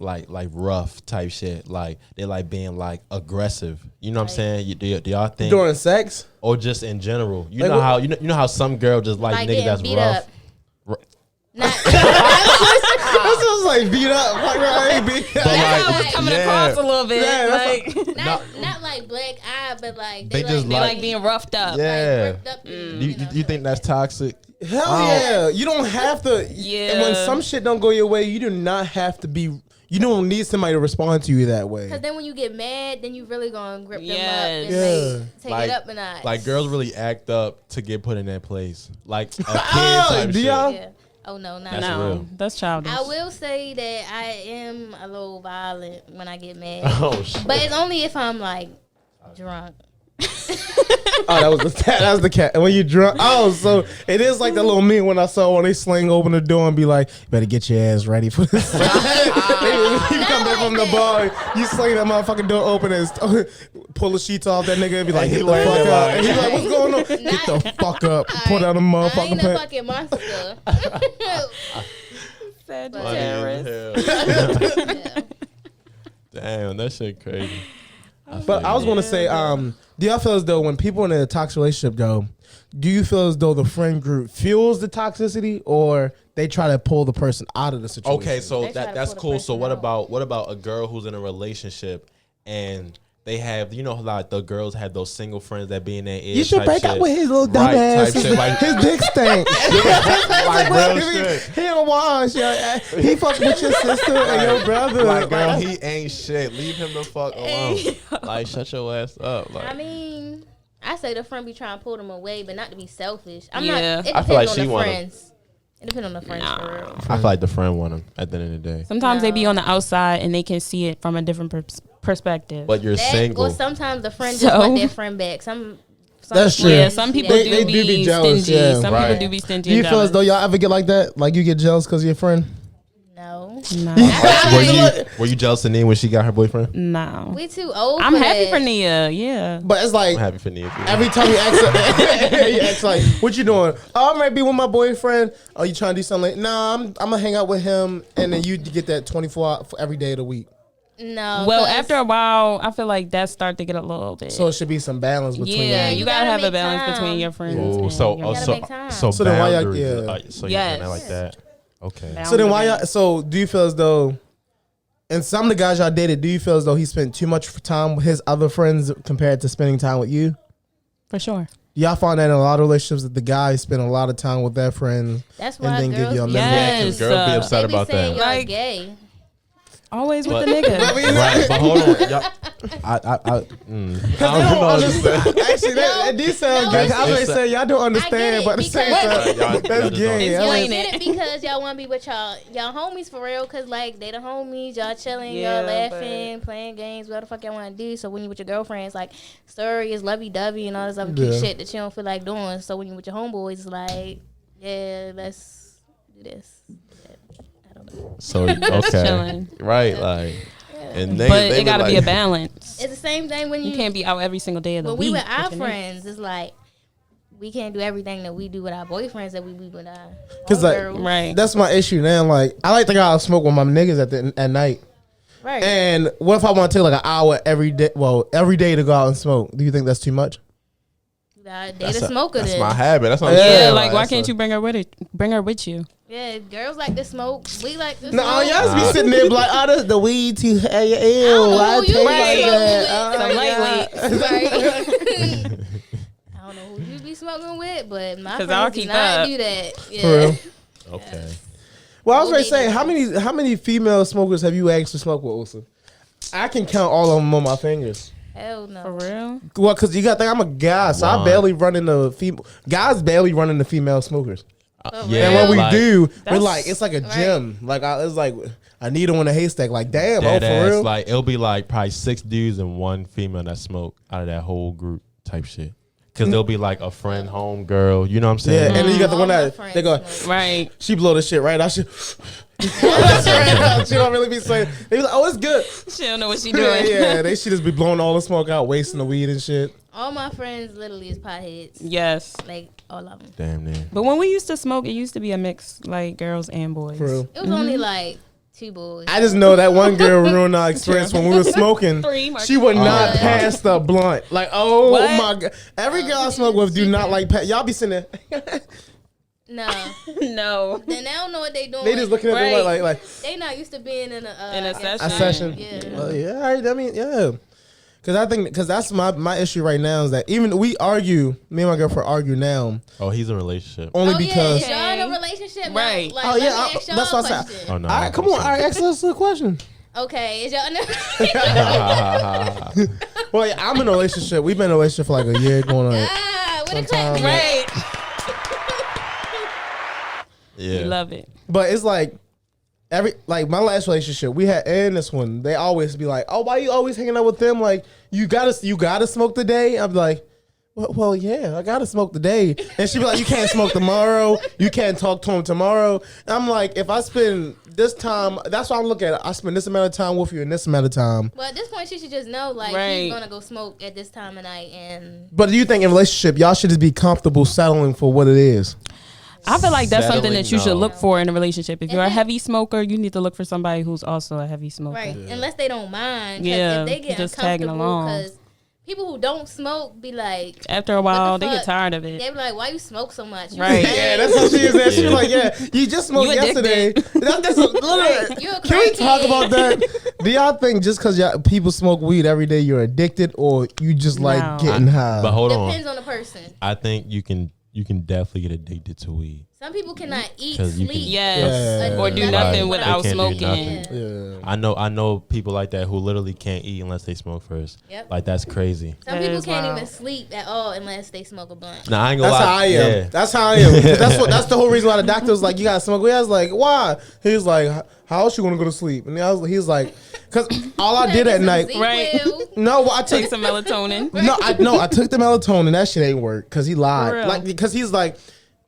rough type shit? Like they like being like aggressive. You know what I'm saying? Do y'all think during sex or just in general? You like, know how some girl just like niggas that's rough. Not that sounds like beat up. Like, right, beat up. But like, coming across a little bit. Yeah, not like black eye, but like they like being roughed up. Yeah. Like, up you think that's toxic? Hell yeah. You don't have to. Yeah. And when some shit don't go your way, you do not have to be. You don't need somebody to respond to you that way. Because then when you get mad, then you really gonna grip them up and take it up a notch. Like girls really act up to get put in that place. Like a kid type shit. Yeah. Oh no, not real. That's childish. I will say that I am a little violent when I get mad. Oh shit! But it's only if I'm like drunk. That was the cat. And when you drunk, so it is like that little meme when I saw when they sling open the door and be like, "You better get your ass ready for this." You come back from the bar, you sling that motherfucking door open and pull the sheets off that nigga and be like, "Get the fuck up!" And he's like, "What's going on?" Get the fuck up. Put out a motherfucking. I ain't a fucking monster. Sagittarius. Damn, that shit crazy. But I was gonna say, do y'all feel as though when people in a toxic relationship go, do you feel as though the friend group fuels the toxicity or they try to pull the person out of the situation? Okay, so that's cool. So what about a girl who's in a relationship and they have, like the girls have those single friends that be in their ear. You should break up with his little dumb ass. His dick stank. Like real shit. He don't wash. He fuck with your sister and your brother. Like, girl, he ain't shit. Leave him the fuck alone. Like, shut your ass up. Like, I mean, I say the friend be trying to pull them away, but not to be selfish. It I feel like she want friends. It depends on the friends for real. I feel like the friend want him at the end of the day. Sometimes they be on the outside and they can see it from a different perspective. But you're single. Or sometimes the friend just want their friend back. That's true. Yeah, some people do be jealous, stingy. Yeah. Some people do be stingy. Do you feel as though y'all ever get like that? Like you get jealous because of your friend? No. Were you jealous of Nia when she got her boyfriend? No. We too old. I'm happy for Nia. Yeah. But it's like I'm happy for Nia. Every time you ask her, you ask like, "What you doing?" "Oh, I might be with my boyfriend." "Oh, you trying to do something?" Like, "Nah, I'm gonna hang out with him," and then you get that 24 hours for every day of the week. No. Well, after a while, I feel like that start to get a little bit. So it should be some balance between. Yeah, you gotta have a balance between your friends. Ooh, so then why y'all? So you kind of like that. Okay. Boundaries. So then why y'all? So do you feel as though, and some of the guys y'all dated, do you feel as though he spent too much time with his other friends compared to spending time with you? For sure. Y'all find that in a lot of relationships that the guys spend a lot of time with their friends. That's why and then girls give you a yes, girls be upset about that. You're like gay. Always with the nigga. Right, but hold on. I don't know. Actually, that these sound gay. I was say y'all don't understand, but at the same time, that's gay. Y'all get it because y'all want to be with y'all homies for real. Cause like they the homies, y'all chilling, y'all laughing, playing games, whatever the fuck y'all want to do. So when you with your girlfriends, like story is lovey dovey and all this other cute shit that you don't feel like doing. So when you with your homeboys, it's like, yeah, let's do this. So okay, right, like, and but it gotta be a balance. It's the same thing when you can't be out every single day of the week. When we with our friends, it's like we can't do everything that we do with our boyfriends that we do with our. Cause like, right, that's my issue now. Like, I like to go out and smoke with my niggas at night. Right. And what if I want to take like an hour every day? Well, every day to go out and smoke. Do you think that's too much? They the smoker. That's then. my habit. That's what I'm Yeah, saying. like why that's can't you bring her with it? Bring her with you. Yeah, girls like to smoke. We like to No, smoke. y'all be sitting there like, oh, this the weed too. Ew, know who you I be taste like smoking that. Right. I don't know who you be smoking with, but my 'Cause I'll friends do keep not up. do that. Yeah. For real. Okay. Well, I was Old ready to say, lady. how many female smokers have you actually smoked with, Osa? I can count all of them on my fingers. Hell no. For real? Well, because you got to think I'm a guy, so I One. barely run into female. Guys barely run into female smokers. Yeah, And when we like, do, we're That's- like, it's like a Right. gym. Like, it's like a needle in a haystack. Like, damn, dead for ass, real? like it'll be like probably 6 dudes and 1 female that smoke out of that whole group type shit. Cause there'll be like a friend, home girl. You know what I'm Yeah, saying? and then you got the All one my that friends they go, smoke. Right. she blow the shit right. I should. She don't really be saying. They be like, oh, it's good. She don't know what she Yeah, doing. yeah, they should just be blowing all the smoke out, wasting the weed and shit. All my friends literally is potheads. Yes. Like all of them. Damn near. But when we used to smoke, it used to be a mix, like girls and boys. For real. It was only like 2 boys. I just know that one girl ruined our experience when we were smoking. She would not Oh. pass the blunt. Like, oh What? my god! Every girl I smoke with do not like. Y'all be sitting there. No. No. Then they don't know what they doing. They just looking at me Right. like They not used to being in In a I guess, a session. Yeah. Oh yeah, all right, I mean, yeah. Because that's my issue right now is that even we argue, me and my girlfriend argue now Oh, he's in a relationship. only Oh, because. yeah, is y'all in a relationship? now? Right. Like, Oh let yeah, me ask y'all that's a what I said. question. Oh no. All right, come on, all right, ask us a question. Okay, is y'all in a Well, yeah, I'm in a relationship. We've been in a relationship for like a year going on. what a Sometimes. clap. Right. Yeah. We love it. But it's like my last relationship we had and this one, they always be like, oh, why you always hanging out with them? Like you gotta smoke today. I'm like, well, yeah, I gotta smoke today. And she be like, you can't smoke tomorrow. You can't talk to him tomorrow. And I'm like, if I spend this time, that's why I'm looking at it. I spend this amount of time with you and this amount of time. Well, at this point, she should just know, like, Right. he's gonna go smoke at this time of night, and But do you think in a relationship y'all should just be comfortable settling for what it is? I feel like that's something Settling, that you should no. look for in a relationship. If you're a Mhm. heavy smoker, you need to look for somebody who's also a heavy smoker. right, unless they don't mind. 'Cause Yeah, if they get just tagging uncomfortable, along. because people who don't smoke be like, After a while, What the they get fuck? tired of they it. be like, why you smoke so much? You Right. insane. Yeah, that's how she is. That she was like, yeah, you just smoked You yesterday. addicted. That's literally. You a Can we talk crackhead. about that? Do y'all think just because people smoke weed every day, you're addicted, or you just like No. getting high? But hold on. Depends on the person. I think you can definitely get addicted to weed. Some people cannot eat, 'Cause you sleep, can- Yes. Yeah. Or do Right. nothing They without can't do smoking. nothing. yeah. I know people like that who literally can't eat unless they smoke first. Yep. Like that's crazy. Some That people is can't wild. even sleep at all unless they smoke a blunt. Nah, I ain't gonna That's lie. how I am. Yeah. That's how I am. That's the whole reason why the doctor was like, "You gotta smoke weed." I was like, "Why?" He was like, "How else you gonna go to sleep?" And he's like, "Cause all I did at night." Right. No, well, I took Take some melatonin. I took the melatonin. That shit ain't work because he For lied. real? Like because he's like,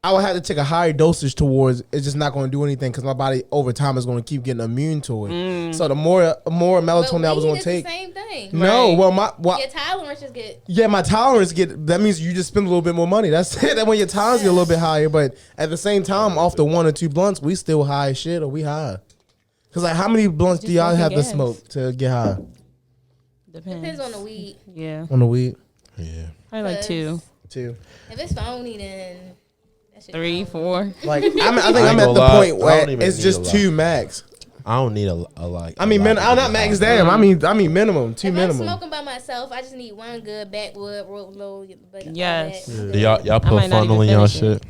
I would have to take a higher dosage towards. It's just not going to do anything because my body over time is going to keep getting immune to it. So the more melatonin I was going to take. The same thing. No, Right. well Your tolerances get my tolerance that means you just spend a little bit more money. That's it. That when your tolerance get a little bit higher, but at the same time, off the 1 or 2 blunts, we still high as shit, or we high. Cause like, how many blunts do Just y'all smoking have to gas. smoke to get high depends on the weed. Yeah. on the weed? Yeah. Probably like 2, 2. If it's phony, then that shit 3, phony. 4. Like I think I'm ain't at gonna the lie, point I where don't even it's need just a lot. 2 max. I don't need a like. I mean, I'm not max down. I mean minimum, 2 If minimum. I'm smoking by myself, I just need one good backwood, roll low. Yes. Do y'all I put might not funnel in even y'all finish shit?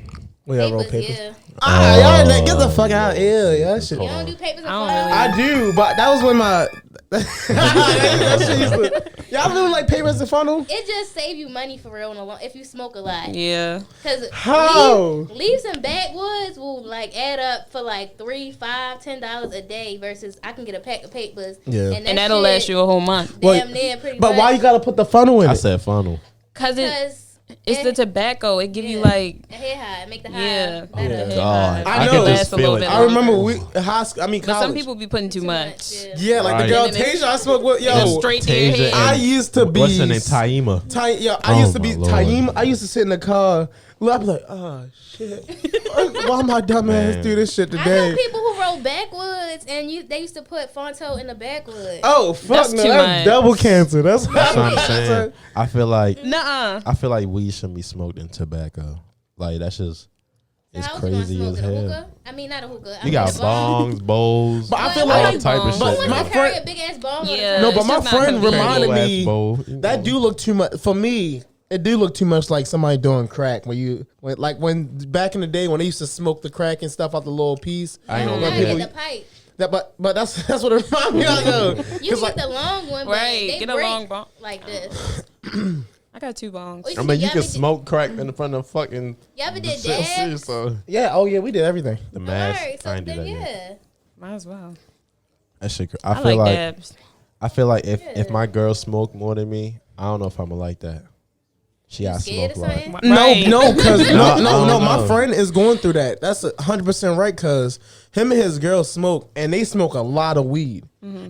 We have roll Papers, papers. yeah. Y'all get the fuck out. Ew, yeah, that shit. You don't do papers and I don't files? really- I do, but that was when my. that shit used to, y'all really like papers and funnel? It just save you money for real in the long if you smoke a lot. Yeah. Cause How? leaves and backwoods will like add up for like $3, $5, $10 a day versus I can get a pack of papers. Yeah. that And that'll shit last you a whole month. damn near pretty But much. why you gotta put the funnel in I it? said funnel. Cause Because it's the tobacco. It give you like the head high, make the high. yeah. better. the head God. high. I I know. can Lasts just a feel little it. bit I longer. remember college. But some people be putting too much. Yeah, like the Right. girl And then it's- Tasia I smoked with. And it's Yo, straight to your Tasia head. I used to be. What's her name? Taima. I Oh used to be my Lord. Taim. I used to sit in the car. I'd be like, oh shit, why my dumb ass Man. do this shit I know today? people who roll grow backwoods, and they used to put Fonto in the backwoods. Oh fuck That's no, too that's much. double cancer. That's That's what I'm saying. I feel like Nuh-uh. weed shouldn't be smoked in tobacco. Like that's just So it's how was you gonna crazy smoke as it, a hell. hookah? I mean, not a hookah. You got bongs, bowls, But I feel all like- type of Who but shit. wants my to carry friend- a big ass bong? Yeah. No, but It's my just not friend convenient. reminded Little me ass bowl. that do look too much for me. It do look too much like somebody doing crack when back in the day when they used to smoke the crack and stuff out the little piece. I ain't gonna I lie. get the pipe. That, but that's what it reminds me of though. You 'Cause, get like, the long one, but Right, they get a break long bong. like this. I got 2 bongs. Or I mean, you ever can did- smoke crack in front of fucking. You ever the did shit, dabs? So yeah, oh yeah, we did everything. the mask. Alright, so I ain't do then that yet. yeah. Might as well. That shit. I I feel like like dabs. I feel like if Yeah. my girl smoked more than me, I don't know if I'm gonna like that. She You got scared smoke or like. something? Right. No, because No, no, my no. friend is going through that. That's 100% right. Because him and his girl smoke, and they smoke a lot of weed,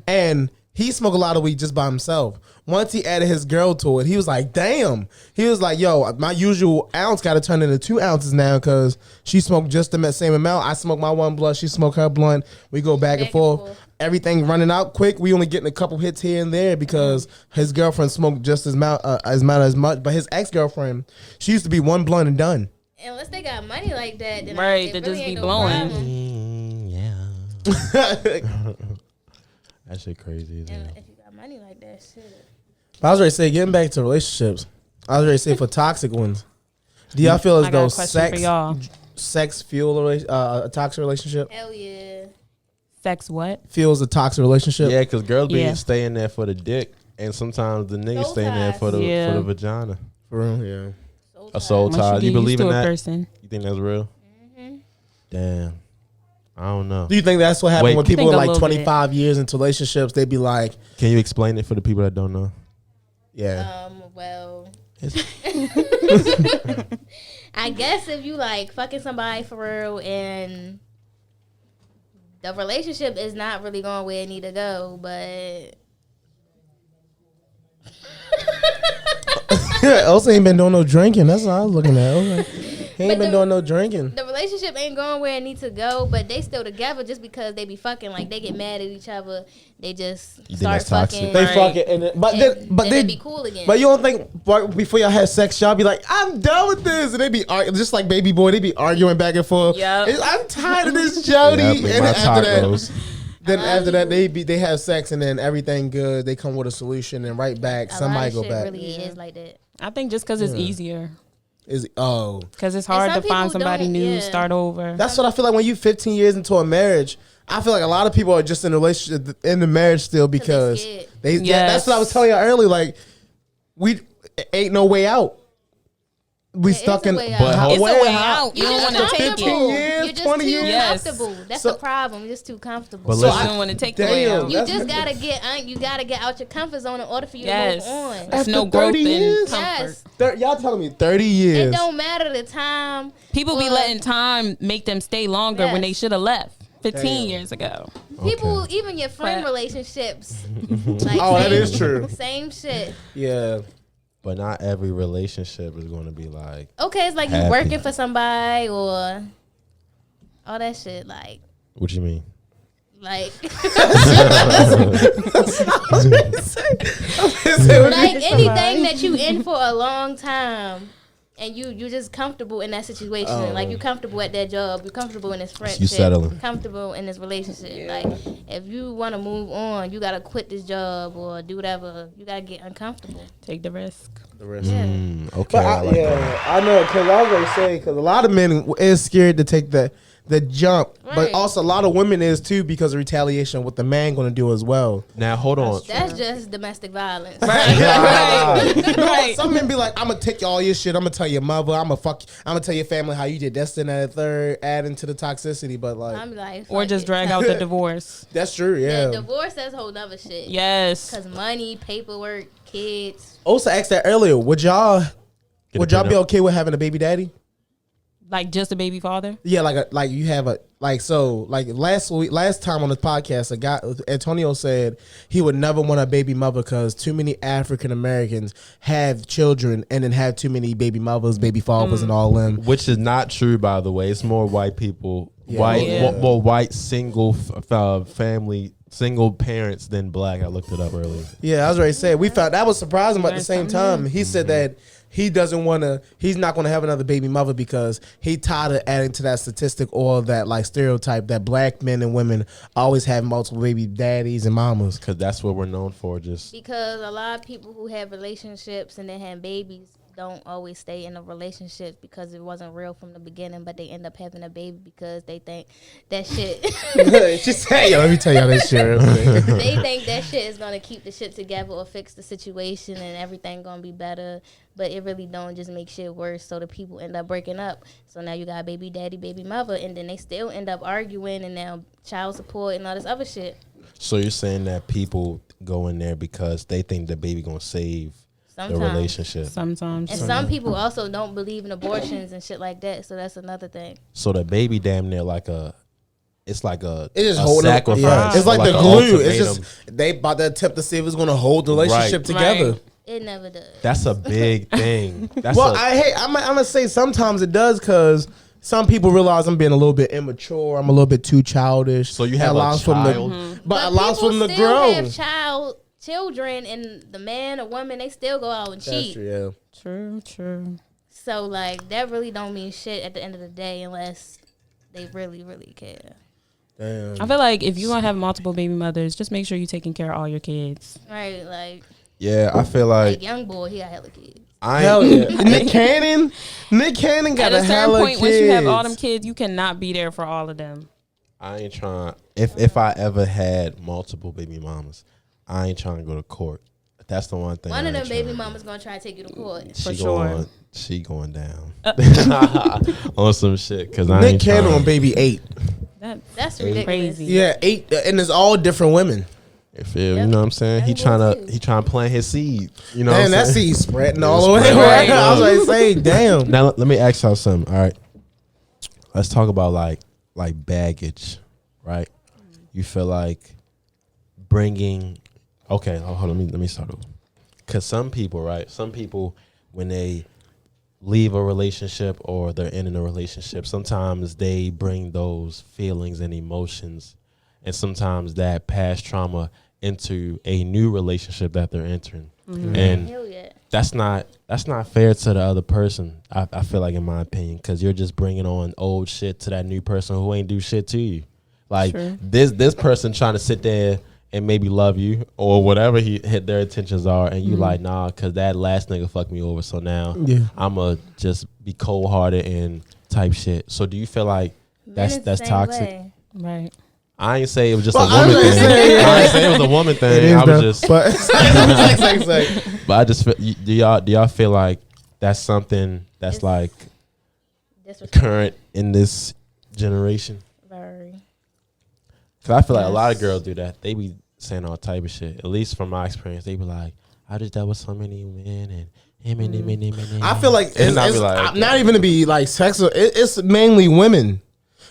and he smoked a lot of weed just by himself. Once he added his girl to it, he was like, "Damn!" He was like, "Yo, my usual ounce got to turn into 2 ounces now because she smoked just the same amount. I smoke my one blunt, she smoked her blunt. We go back and forth." Everything running out quick. We only getting a couple hits here and there because his girlfriend smoked just as much. But his ex girlfriend, she used to be one blunt and done. Unless they got money like that, then Right, it they really just ain't be no blowing. problem. Yeah. That shit crazy. As hell. And if you got money like that, shit. I was ready to say, getting back to relationships. I was ready to say for toxic ones. Do y'all feel as I got though a question for y'all. sex fuel a toxic relationship? Hell yeah. Sex what? Fuels a toxic relationship? Yeah, because girls be Yeah. staying there for the dick, and sometimes the niggas Soul staying there ties. for the Yeah. vagina. For real, yeah. So A soul Once tie. you You get believe used in to a that? person. You think that's real? Damn. I don't know. Do you think that's what happened Wait. when I people think are a like little bit. 25 years into relationships? They be like, Can you explain it for the people that don't know? yeah. Well, It's- I guess if you like fucking somebody for real and the relationship is not really going where it need to go, but Elsa ain't been doing no drinking. That's what I was looking at. I was like, he ain't But been the- doing no drinking. the relationship ain't going where it needs to go, but they still together just because they be fucking. Like they get mad at each other, they just think start that's toxic? fucking. They Right. fuck it. And then, but then they they be cool again. But you don't think right before y'all have sex, y'all be like, I'm done with this. And they be arguing, just like Baby Boy, they be arguing back and forth. Yep. I'm tired of this, Jody. Yeah, and make then my after that, tacos. then after that, they have sex and then everything good. They come with a solution and right back, a lot somebody of go shit back. really is like that. I think just because it's easier. Because Because it's hard some to find people somebody don't- new, yeah. start over. that's what I feel like when you 15 years into a marriage. I feel like a lot of people are just in a relationship in the marriage still because scared. that's what I was telling you earlier. Like we ain't no way out. We There stuck is a in. way out. But It's how- a way out. You You're don't just want to take comfortable. it. years, You're just 20 too years. Yes. comfortable. That's So- the problem. You're just too comfortable. But So listen- you don't want to take the way Damn, out. You that's- just gotta get out your comfort zone in order for you Yes. to move on. There's After no growth 30 in years? comfort. Yes. Y'all telling me 30 years? It don't matter the time. People be Well, letting time make them stay longer when Yes. they should have left 15 Damn. years ago. People, Okay. even your friend Crap. relationships. Like Oh, that same- is true. Same shit. Yeah. But not every relationship is going to be like. Okay, it's like you Happy. working for somebody or all that shit. Like, What you mean? like, Like like anything that you in for a long time. And you just comfortable in that situation. Oh. Like you comfortable at that job. You comfortable in this friendship. You settling. Comfortable in this relationship. Like if you want to move on, you gotta quit this job or do whatever. You gotta get uncomfortable. Take the risk. the rest. Yeah. Okay, But I like that. I know because I was gonna say because a lot of men is scared to take the jump, but Right. also a lot of women is too because of retaliation. What the man gonna do as well. Now hold on. That's just domestic violence. Right. Some men be like, I'm gonna take all your shit. I'm gonna tell your mother. I'm gonna tell your family how you did this and that third, adding to the toxicity. But like, I'm like, Or fuck just it. drag out the divorce. that's true. Yeah. The divorce, that's whole nother shit. Yes. Cause money, paperwork, kids. Also asked that earlier. Would y'all Get would a y'all be prenup. okay with having a baby daddy? Like just a baby father? Yeah, like you have a last time on the podcast, a guy Antonio said he would never want a baby mother because too many African Americans have children and then have too many baby mothers, baby fathers, and all them. Which is not true, by the way. It's more white people more white single family, single parents than black. I looked it up earlier. Yeah, I was ready to say we found that was surprising, but at the same time, he said that he doesn't want to. He's not going to have another baby mother because he tired of adding to that statistic or that like stereotype that black men and women always have multiple baby daddies and mamas. Because that's what we're known for. Just because a lot of people who have relationships and then have babies don't always stay in a relationship because it wasn't real from the beginning, but they end up having a baby because they think that shit. Just say, yo, let me tell y'all this shit. Real quick. They think that shit is gonna keep the shit together or fix the situation and everything gonna be better, but it really don't. Just make shit worse. So the people end up breaking up. So now you got baby daddy, baby mother, and then they still end up arguing and now child support and all this other shit. so you're saying that people go in there because they think the baby gonna save the Sometimes. relationship. Sometimes. And some people also don't believe in abortions and shit like that. So that's another thing. So the baby damn near like a, it's like a, It's just a holding sacrifice. Yeah. It's like, or the a glue. It's ultimatum. just they about to attempt to see if it's going to hold the relationship Right. together. Right. It never does. That's a big thing. That's Well, I'm gonna say sometimes it does because some people realize I'm being a little bit immature. I'm a little bit too childish. So you have That a allows for them to- child. but allows for them to people grow. still have children, and the man or woman, they still go out and cheat. Yeah. True. So like that really don't mean shit at the end of the day unless they really, really care. Damn. I feel like if you're going to have multiple baby mothers, just make sure you're taking care of all your kids. Right, like Yeah, I feel like young boy, he got hella kids. Hell yeah. Nick Cannon got At a a certain hella point, kids. once you have all them kids, you cannot be there for all of them. I ain't trying. If I ever had multiple baby mamas, I ain't trying to go to court. That's the one thing. One I of them ain't baby trying. mamas gonna try to take you to court. She For sure. going, she going down on some shit. Cause I Nick ain't Cannon trying. on baby 8. That's ridiculous. Crazy. Yeah, 8, and it's all different women. You know what I'm saying? He Young trying boy, to too. plant his seed. You know, Man, what that I'm saying? seed spreading all It's the way spreading around. right I was now. like, say, damn. Now let me ask y'all something. All right, let's talk about like baggage, right? You feel like bringing. Okay, hold on. Let me start over. Cause some people, right? Some people when they leave a relationship or they're in a relationship, sometimes they bring those feelings and emotions, and sometimes that past trauma into a new relationship that they're entering, and Hell yeah. that's not fair to the other person. I feel like, in my opinion, because you're just bringing on old shit to that new person who ain't do shit to you. Like True. this person trying to sit there and maybe love you or whatever their intentions are, and you like, nah, because that last nigga fucked me over, so now I'ma just be cold hearted and type shit. So do you feel like Men is the that's same toxic? way. Right. I ain't say it was just Well, a I was woman gonna thing. say, yeah. I ain't say it was a woman It thing. is I was though, just. but But I just feel, do y'all feel like that's something that's It's like Disrespectful. current in this generation? Very. Cause I feel like a lot of Yes. girls do that. They be saying all type of shit. At least from my experience, they be like, "I just dealt with so many men and him and him and him and him." I feel like And it's, I be like, not even to be like sexual. It's mainly women.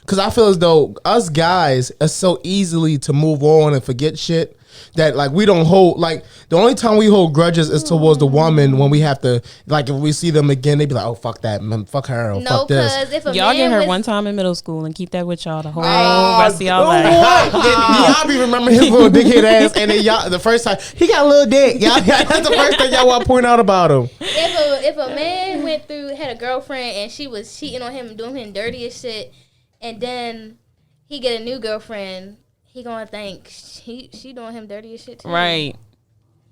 Because I feel as though us guys are so easily to move on and forget shit that like we don't hold, like the only time we hold grudges is towards the woman when we have to, like if we see them again, they be like, oh fuck that, man, fuck her, or No, fuck this. because if a Y'all man get hurt was, one time in middle school and keep that with y'all the whole Oh, rest of y'all oh, life. what? Y'all be remember his little dickhead ass, and then y'all the first time he got a little dick. Y'all, that's the first thing y'all want to point out about him. if a man had a girlfriend and she was cheating on him and doing him dirty as shit, and then he get a new girlfriend, he gonna think she doing him dirty as shit too. Right.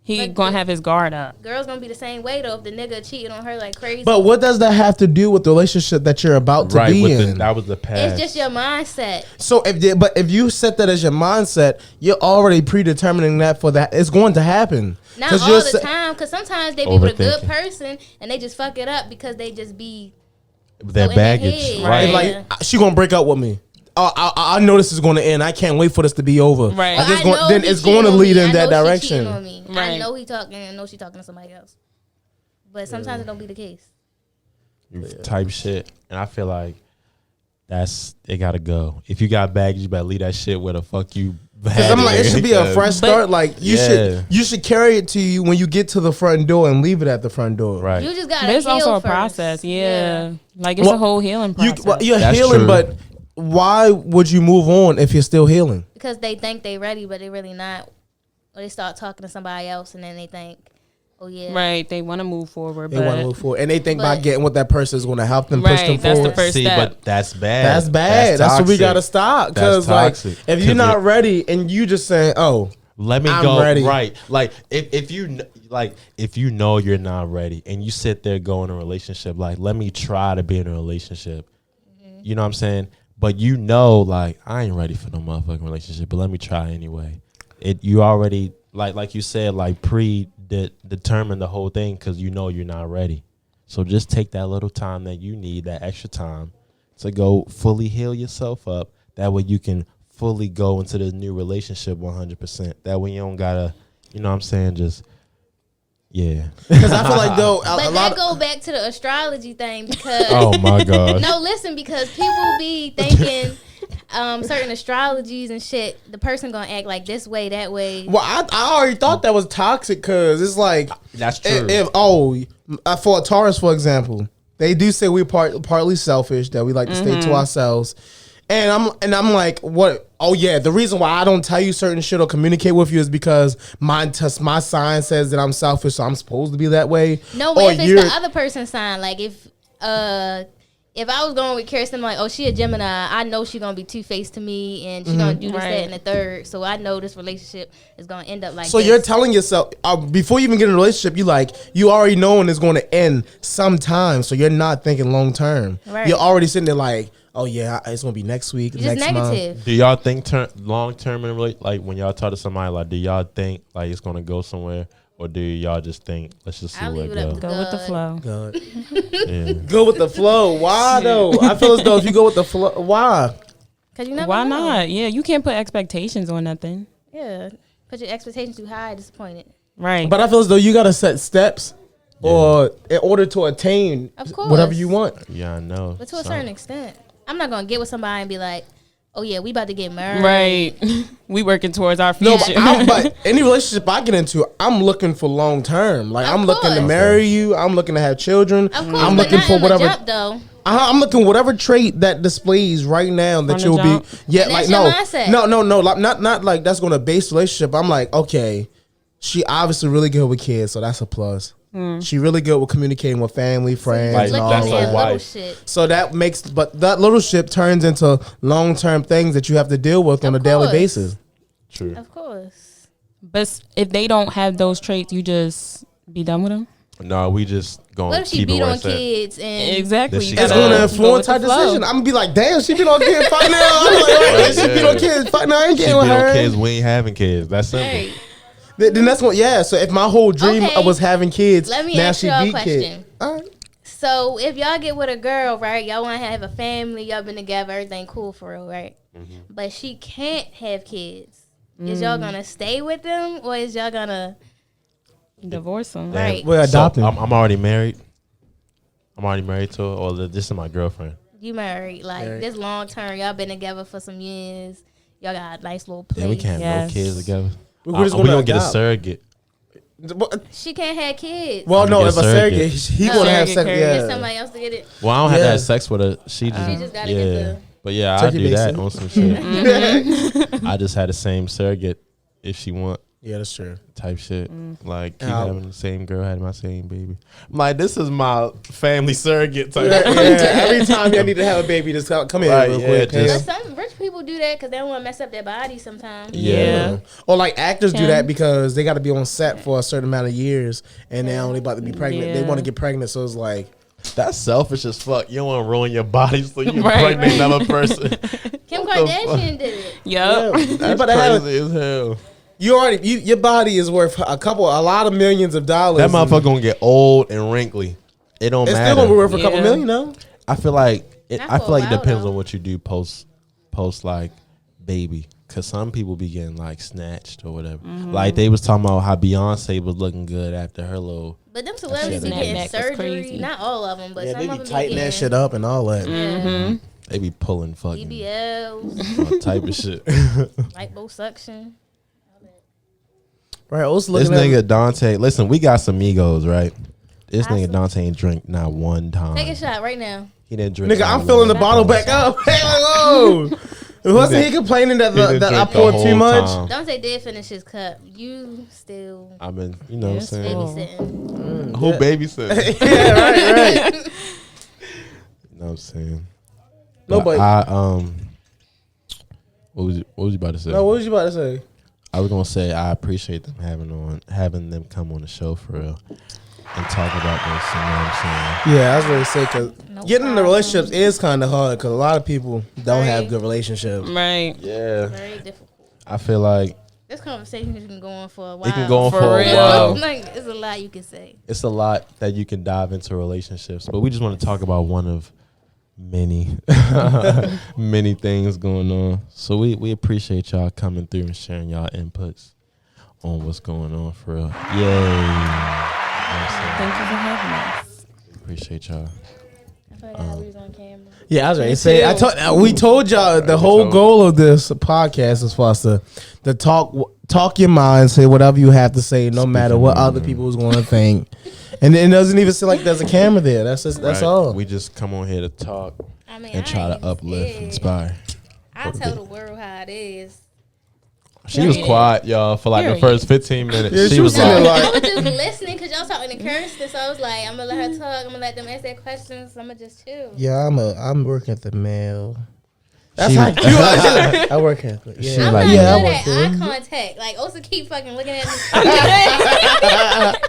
He Like gonna the- have his guard up. Girls gonna be the same way though if the nigga cheating on her like crazy. But what does that have to do with the relationship that you're about to right be with in? that was the past. it's just your mindset. So if you set that as your mindset, you're already predetermining that for that it's going to happen. Not 'Cause all you're the se- time, because sometimes they be with a good Overthinking. person and they just fuck it up because they just be Their so in their baggage, head. right? It's like Yeah. she gonna break up with me. I know this is going to end. I can't wait for this to be over. Right. Like, Well, it's I going, know then he it's going to cheating on lead me. in I that know she direction. cheating on me. I Right. know he talking. I know she talking to somebody else. But sometimes it don't be the case. Type shit, and I feel like it gotta go. If you got baggage, you better leave that shit where the fuck you. Because I'm like, it should be a fresh start. Like Yeah. you should carry it to you when you get to the front door and leave it at the front door. Right. You just gotta But it's heal also a first. process. Yeah. Like it's Well, a whole healing process. You're That's healing, true. but why would you move on if you're still healing? Because they think they ready, but they really not. Or they start talking to somebody else, and then they think, oh yeah, Right. They want to move forward, They want to move forward, and they think by but- getting with that person is going to help them push them Right, that's the forward. first See, step. but that's bad. That's bad. That's what we toxic. got to stop. Because That's like, toxic. if you're 'Cause not it- ready and you just saying, "Oh, Let me I'm go ready. right." Like if you know you're not ready and you sit there going in a relationship, like let me try to be in a relationship. You know what I'm saying? But you know, like I ain't ready for no motherfucking relationship, but let me try anyway. You already like you said, like determine the whole thing because you know you're not ready. So just take that little time that you need, that extra time, to go fully heal yourself up. That way you can fully go into the new relationship 100%. That way you don't gotta, you know what I'm saying, just yeah. because I feel like though But a lot that of, go back to the astrology thing because Oh my gosh. no, listen, because people be thinking certain astrologies and shit. The person gonna act like this way, that way. well, I already thought that was toxic because it's like That's true. For a Taurus, for example, they do say we're partly selfish, that we like to stay to ourselves. And I'm like, what? Oh yeah, the reason why I don't tell you certain shit or communicate with you is because my sign says that I'm selfish, so I'm supposed to be that way. No, but Or if it's the other person's sign, like if I was going with Kirsten, like, oh, she a Gemini, I know she gonna be two-faced to me, and she gonna do this, that, and the third. So I know this relationship is gonna end up like. So this. you're telling yourself before you even get in a relationship, you already knowing it's going to end sometime. So you're not thinking long term. Right. You're already sitting there like, oh yeah, it's going to be next week, You're just next month. negative. Do y'all think long term in like when y'all talk to somebody, like do y'all think like it's gonna go somewhere, or do y'all just think let's just see I'll where it leave it up goes? to Go with the God. flow. God. Yeah. Go with the flow. Why though? I feel as though if you go with the flow, why? Cause you never Why know. not? Yeah, you can't put expectations on nothing. Yeah, put your expectations too high, disappointed. Right. But I feel as though you got to set steps, or in order to attain Of course. whatever you want. Yeah, I know. But to a certain extent, I'm not gonna get with somebody and be like, oh yeah, we about to get married. Right. We working towards our No, future. but any relationship I get into, I'm looking for long term. Like Of I'm looking to course. marry you. I'm looking to have children. Of course, I'm but looking not for in the whatever. jump, though. I'm looking whatever trait that displays right now that From the you'll jump? be. Yeah, And like that's your mindset. no, like, not like that's going to base relationship. I'm like, okay, she obviously really good with kids, so that's a plus. She really good with communicating with family, friends, Like, and all that's Looking a at that. wife. little shit. So that makes, but that little ship turns into long term things that you have to deal with on a Of daily course. basis. True. Of course. But if they don't have those traits, you just be done with them. No, we just gonna What if she keep it beat where on it's at. kids and Exactly. That You she It's gotta going to go influence her with the flow. decision. I'm gonna be like, damn, she been on kids. Fuck now. I'm like, right, she been on Yeah. kids. Fuck now. I ain't She getting with beat on her. kids. We ain't having kids. That's simple. Hey, Then that's what. Yeah. So if my whole dream Okay. was having kids, Let me now ask she y'all a beat question. kids. All right. so if y'all get with a girl, right? Y'all want to have a family. Y'all been together. Everything cool for real, right? But she can't have kids. Is y'all gonna stay with them, or is y'all gonna? Divorce them. Damn. Right. We're adopting. So, I'm already married. I'm already married to her, or this is my girlfriend. You married, like Married. this long term. Y'all been together for some years. Y'all got a nice little place. Yeah, we can't have Yes. no kids together. We're just we gonna gonna get a adopt. surrogate. She can't have kids. Well, I'm no, gonna if get a surrogate. surrogate, he gonna have Surrogate sex. carrier. Get Yeah. somebody else to get it. Well, I don't have to Yeah. have sex with her. She just gotta yeah. get the- But yeah, I Turkey do that basin. on some shit. I just had the same surrogate if she want Yeah, that's true. type shit. Like keep Ow. having the same girl had my same baby. I'm like, this is my family surrogate type. Yeah, every time you need to have a baby, just come here Right, real yeah, quick. But just- some rich people do that because they don't want to mess up their body sometimes. Yeah. Or like actors do Can. that because they got to be on set for a certain amount of years, and they're only about to be pregnant. They Yeah. want to get pregnant, so it's like, That's selfish as fuck. You don't want to ruin your body so you Right. pregnant another person. Kim What the Kardashian did it. Yep. yeah, you That's about to have crazy as hell. your body is worth a lot of millions of dollars. That motherfucker gonna get old and wrinkly. It don't It's matter. still gonna be worth a couple Yeah. million, though. I feel like Not I for feel a like it while, depends though. on what you do post like baby. Cause some people be getting like snatched or whatever. Like they was talking about how Beyonce was looking good after her little. But them celebrities be That getting back was surgery. crazy. Not all of them, but Yeah, some they of be them tightening be that getting, shit up and all that. Yeah. They be pulling fucking BBLs, all type of shit. liposuction. Right? I was This looking at nigga Dante. Listen, we got some egos, right? This nigga Dante ain't drink not one time. Take a shot right now. He didn't drink. Nigga, I'm filling the bottle back up. Hey, whoa. Wasn't he complaining that I poured too much? Dante did finish his cup. You still. I've been, you know what I'm saying? Babysitting. Who babysitting? Yeah, right. You know what I'm saying? No, But but what was you about to say? no, what was you about to say? I was gonna say I appreciate them having them come on the show for real and talk about this. You know what I'm saying? Yeah, I was ready to say because getting into relationships is kind of hard because a lot of people don't have good relationships. Right. Yeah. Very difficult. I feel like This conversation can go on for a while. it can go on For for a real. while. Like, it's a lot you can say. It's a lot that you can dive into relationships, but we just want to talk about one of many many things going on. So we appreciate y'all coming through and sharing y'all inputs on what's going on for real. Yay. You know what I'm Thank you for having us. saying? Appreciate y'all. I feel like we was on camera. Yeah, I was ready to Me say. too. We told y'all the whole goal of this podcast is for us to talk your mind, say whatever you have to say, no matter what other people is going to think. And it doesn't even seem like there's a camera there. That's Right. all. We just come on here to talk I mean, and try to uplift, inspire. I'll tell the world how it is. She was quiet, y'all, for like the Period. first 15 minutes. Yeah, she she was was sitting like, I was just listening because y'all talking to Kirsten, so I was like, I'm gonna let her talk. I'm gonna let them ask their questions. I'm gonna just chill. Yeah, I'm working at the mail. That's She- how you I work at it. She Yeah. I'm like, not yeah, I good work at there. eye contact. Like, Osa keep fucking looking at me.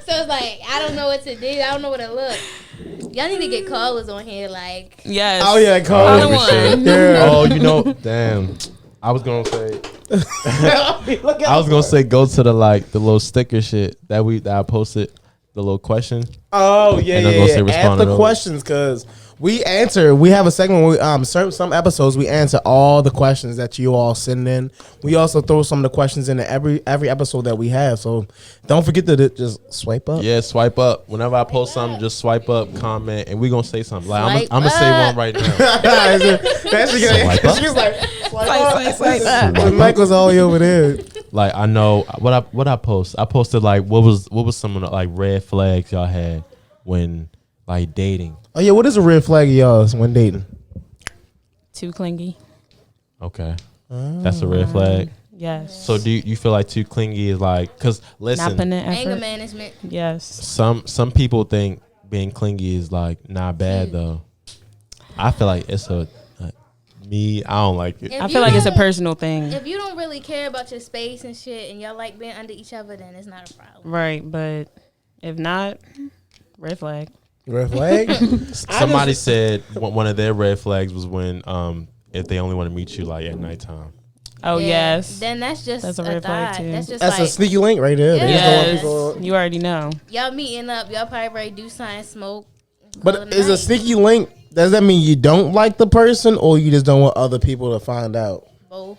So it's like, I don't know what to do. I don't know what to look. Y'all need to get callers on here. Like, Yes. Oh yeah, call Other we one. should. Yeah. Oh, you know, damn. I was gonna say go to the little sticker shit that I posted, the little question. Oh yeah, And I'm gonna say yeah. respond Ask to the those. questions because we answer. We have a segment where some episodes we answer all the questions that you all send in. We also throw some of the questions into every episode that we have. So don't forget to just swipe up. Yeah, swipe up. Whenever I post something, just swipe up, comment, and we gonna say something. Like I'm Swipe gonna say up. one right now. She was like, swipe up. Swipe up. The mic was all the way over there. Like I know what I post. I posted like what was some of the like red flags y'all had when like dating. Oh yeah, what is a red flag of y'all's when dating? Too clingy. Okay, that's a red flag. Yes. So do you feel like too clingy is like? Cause Not listen, putting in anger effort. management. Yes. some people think being clingy is like not bad though. I feel like it's me. I don't like it. If I you feel like it's a don't- personal thing. If you don't really care about your space and shit, and y'all like being under each other, then it's not a problem. Right, but if not, red flag. Red flag. Somebody said one of their red flags was when if they only want to meet you like at nighttime. Oh Yeah, yes. Then that's just That's a a red flag, thought. too. That's just That's like a sneaky link right there. They just don't want Yes. people. You already know. y'all meeting up. Y'all probably ready to do something, smoke. call But it is a night. sneaky link? Does that mean you don't like the person, or you just don't want other people to find out? Both.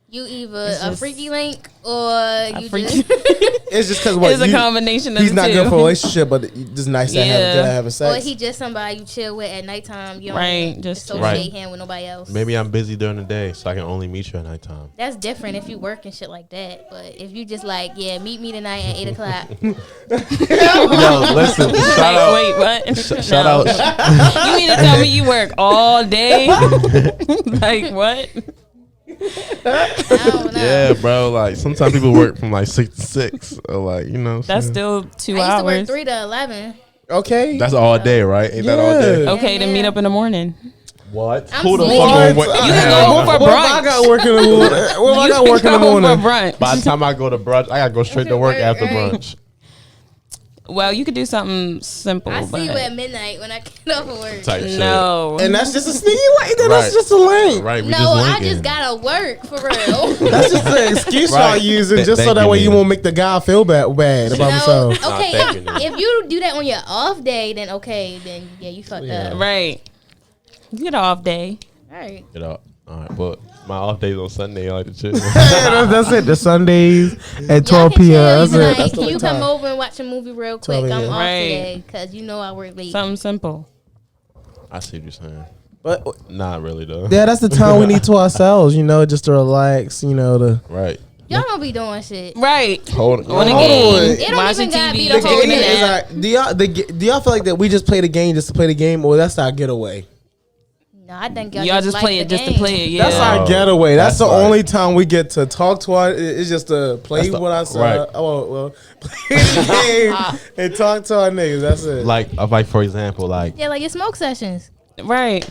You either It's a just freaky link or you freaky- just It's just because It's a combination of he's the not two. good for a relationship, but it's just nice to have Yeah. good at having or sex. he just somebody you chill with at nighttime. You don't Right, just associate Right. him with nobody else. Maybe I'm busy during the day, so I can only meet you at nighttime. That's different if you work and shit like that. But if you just like, yeah, meet me tonight at 8:00. Yo, listen, shout out. Wait, what? Shout out. You mean to tell me you work all day? Like what? I don't know. Yeah, bro. Like sometimes people work from like 6 to 6, or like you know. That's still 2 I used to work hours. 3 to 11. Okay. That's all day, right? Ain't that all day? Yeah. Okay, then meet up in the morning. What? I'm Who the sleeping. fuck gonna What? wait? You can go for What if I brunch. got work in the morning? What if I got work in the Go morning? for brunch. By the time I go to brunch, I gotta go straight to work after Right. brunch. Well, you could do something simple, I but see you at midnight when I get off of work. Type shit. no. And that's just a sneaky link. Then Right. That's just a link. Right? We No, just I linking. just gotta work for real. That's just an excuse y'all Right. using just so Thank that you, way you Nina. won't make the guy feel bad about No, himself. okay, Nah, thank you, Nina. if you do that on your off day, then okay, then yeah, you fucked up. Right. You get an off day. All right. Get out. All right, but my off days on Sunday, I like to chill. That's it. The Sundays at Y'all 12 can chill. p.m. You That's be it. like, That's the can you only come time. over and watch a movie real quick? 12 I'm a.m. off Right. today because you know I work late. Something simple. I see what you're saying. But Not really though. yeah, that's the time we need to ourselves, just to relax, to Right. Y'all don't be doing shit. Right. Hold on. On the Hold game. on. It don't Watching even gotta TV. be The the whole game minute. is do y'all feel like that we just play the game just to play the game, or that's our getaway? No, I think y'all Y'all just like play the it just to game. play it. Yeah. That's our getaway. That's the That's like- only time we get to talk to our. It's just to play That's the- what I said. right. Oh well, play the game and talk to our niggas. That's it. Like for example, like, Yeah, like your smoke sessions. Right.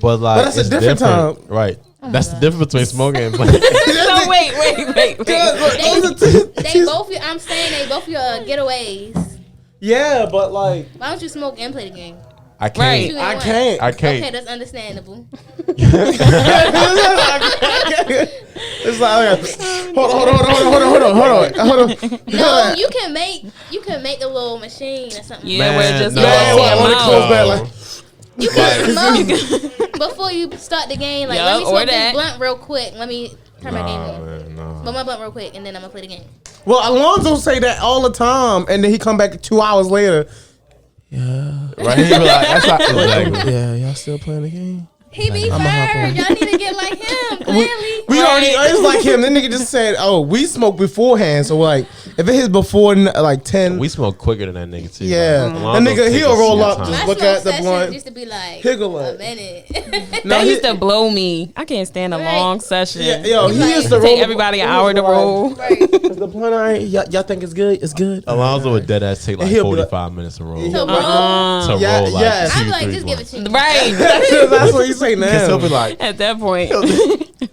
but like, But that's a it's different time. right? Oh That's the difference between smoking and playing. No, wait. They both. I'm saying they both your getaways. Yeah, but like Why don't you smoke and play the game? I can't. Right. Two in I one. can't. I can't. Okay, that's understandable. It's like hold on. No, you can make a little machine or something. Yeah, Man, where it just no. goes Man, to your when it mouth. close back, like, You can smoke before you start the game. Like, Yup, let me or smoke that. this blunt real quick. Let me turn my game on. Man, no. Smoke my blunt real quick, and then I'm gonna play the game. well, Alonzo say that all the time, and then he come back 2 hours later. Right? He be like, that's not exactly. Yeah, y'all still playing the game? He be I'ma hop firm. on. Y'all need to get like him. Clearly. We already, it's like him. That nigga just said, "Oh, we smoke beforehand." So like, if it hits before like 10, We smoke quicker than that nigga too. yeah, Like, that Alonzo nigga take he'll his roll sweet up, time. just My look smoke at the sessions blunt. used to be like Higgle a it. minute. No, That he- used to blow me. I can't stand a Right. long session. Yeah, yo, he Like- used to roll. Take everybody an hour to roll. Right. Is the blunt all right? Y'all think it's good? It's good. Alonzo would dead ass take like He'll be like- 45 minutes to roll. So Yeah. roll. To Yeah, roll like yes. I'm 2, like, 3 just give it blunts. to me. Right. That's what you say Cause now. he'll be like, At that point.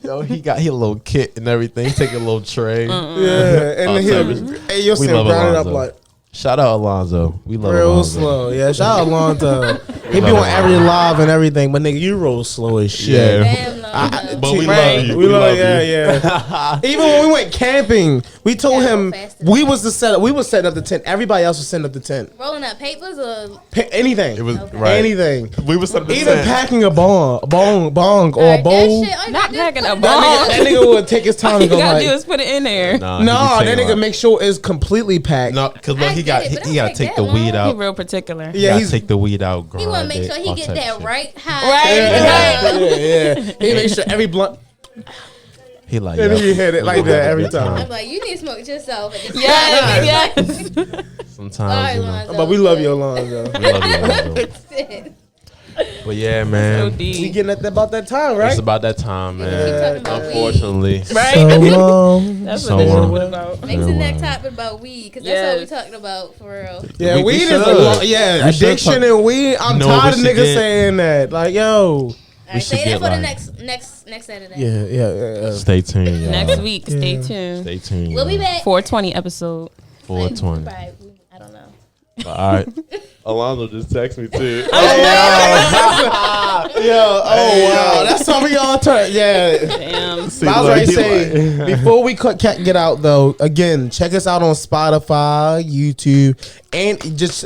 yo, he got a little kit and everything. He take a little tray. Yeah, and then he'll, hey, you'll We see him love grinding up Alonzo. like Shout out Alonzo. We love real Alonzo. slow. Yeah, shout out Alonzo. He be love on every Alonzo. live and everything, but nigga, you roll slow as shit. Yeah. Damn, Lonzo. But we Right. love you. We love, you. yeah. Even when we went camping, we told Yeah, him faster we than was the set. We was setting up the tent. Everybody else was setting up the tent. Rolling up papers or Anything. It was Okay. right. Anything. We was something. Even packing a bong or a Like, bowl. that shit, all you Not gotta do is packing put a it bong. That nigga would take his time All and you go gotta do like, is put it in there. Nah, no, he that be taking nigga make sure it's completely packed. No, because look, I he get got it, but he don't got to take take that the weed long. He out. real particular. Yeah, Yeah, he's take the weed out. He want to grind make it, sure he all get type that shit. right high. Right. yeah. He make sure every blunt. He like, And yo, he hit it we like gonna that have a every good time. I'm like, you need to smoke yourself. At the Yes, time. yes. Sometimes, Sorry, you know, Lonzo, But we love you, Alonzo. we love you, Alonzo. But yeah, So man, We deep. getting at about that time, right? it's about that time, keep man. talking about Unfortunately, Right? So long. That's So what this long. was about. Make the Yeah, next wow. topic about weed, because that's what we Yes. talking about for real. Yeah, We weed is should. a lot. Yeah, We should addiction talk- and weed. I'm No, tired of we should niggas get- saying that. Like, yo. All right, should say get, that for the like- next Saturday. Yeah. stay tuned, y'all. Next week, stay Yeah. tuned. Stay tuned. We'll be y'all. back. 420 episode. 420. Right, I don't know. All right. Alonzo just texted me too. Yo, wow. That's how we all turn. Yeah. Damn. See, But I was look, ready to he say, like- before we get out, though, again, check us out on Spotify, YouTube, and just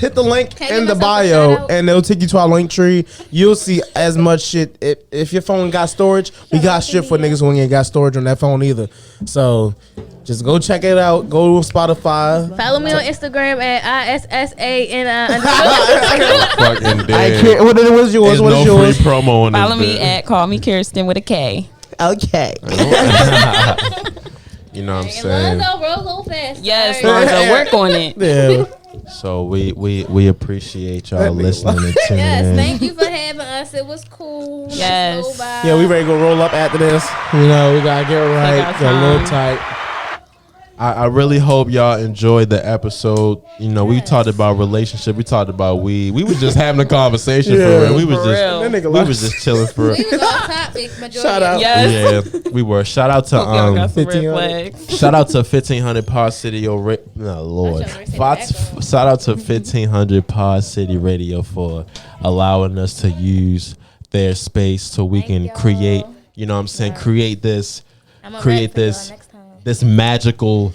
hit the link Can I in give the myself a bio, shout out? and it'll take you to our link tree. You'll see as much shit. If your phone got storage, we got shit for niggas who ain't got storage on that phone either. So just go check it out. Go to Spotify. Follow me on Instagram at ISSAN. Fucking dead. I can't. What is yours? There's What no is yours? free promo on Follow this me bit. at Call Me Kirsten with a K. Okay. You know what I'm And saying? Lonzo, roll a little fast. Yes, All right. Lonzo, work on it. Yeah. So we appreciate y'all That nigga listening and tuning Yes, in. thank you for having us. It was cool. Nice Yes. little vibe. Yeah, we ready to go roll up after this. You know, we gotta get right. our Get a little time. tight. I really hope y'all enjoyed the episode. You know, we talked about relationship. We talked about weed. We was just having a conversation Yeah, for real. We was for just real. That nigga we left. was just chilling for real. We was off topic majority. Shout out. Yes. Yeah, we were. Shout out to Hope y'all got some red 1500. flags. shout out to 1500 Pod City. No, Lord. I should've said that. Shout out to 1500 Pod City Radio for allowing us to use their space so we Thank can y'all. create, you know what I'm saying, create this I'm gonna create rap for y'all this next time. this magical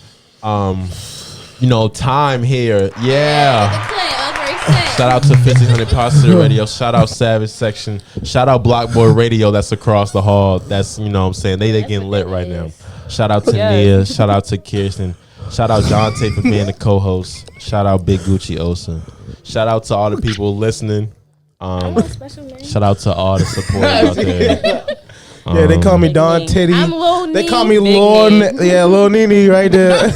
you know, time here. Yeah. The clay, I was very sad. Shout out to 1500 Pod City Radio. Shout out Savage Section. Shout out Blockboy Radio that's across the hall. That's, you know what I'm saying, they getting lit right now. Shout out to Yes. Nia. Shout out to Kirsten. Shout out Dante for being the co-host. Shout out Big Gucci Osa. Shout out to all the people listening. I'm a special man. Shout out to all the supporters out there. Yeah, they call me Don nickname. Titty. I'm Lil They Nee. call me Nickname. Lil Nene right there.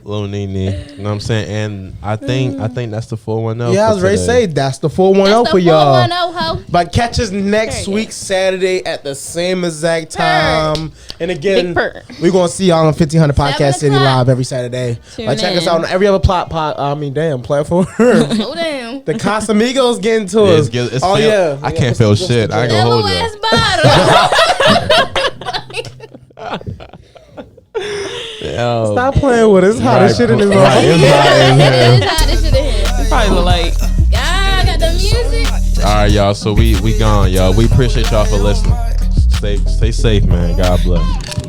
Lil Nene. You know what I'm saying? And I think that's the 410. Yeah, I for was ready to today. say that's the 410 That's for the y'all. 410 ho. But catch us next Period. week, Saturday, at the same exact time. And again, Big purr. we're going to see y'all on 1500 Podcast 7 City o'clock. live every Saturday. Tune Like, check us in. out on every other platform. Slow down. The Casamigos getting to Yeah, us. it's Oh, feel- yeah. I can't feel shit. I ain't That gonna little hold you. ass bottle. Yo. Stop playing with us. It's hot as shit in this Right, room. it's hot in here. It is how this shit is. Probably look like. God, got the music. All right, y'all. So we gone, y'all. We appreciate y'all for listening. Stay safe, man. God bless.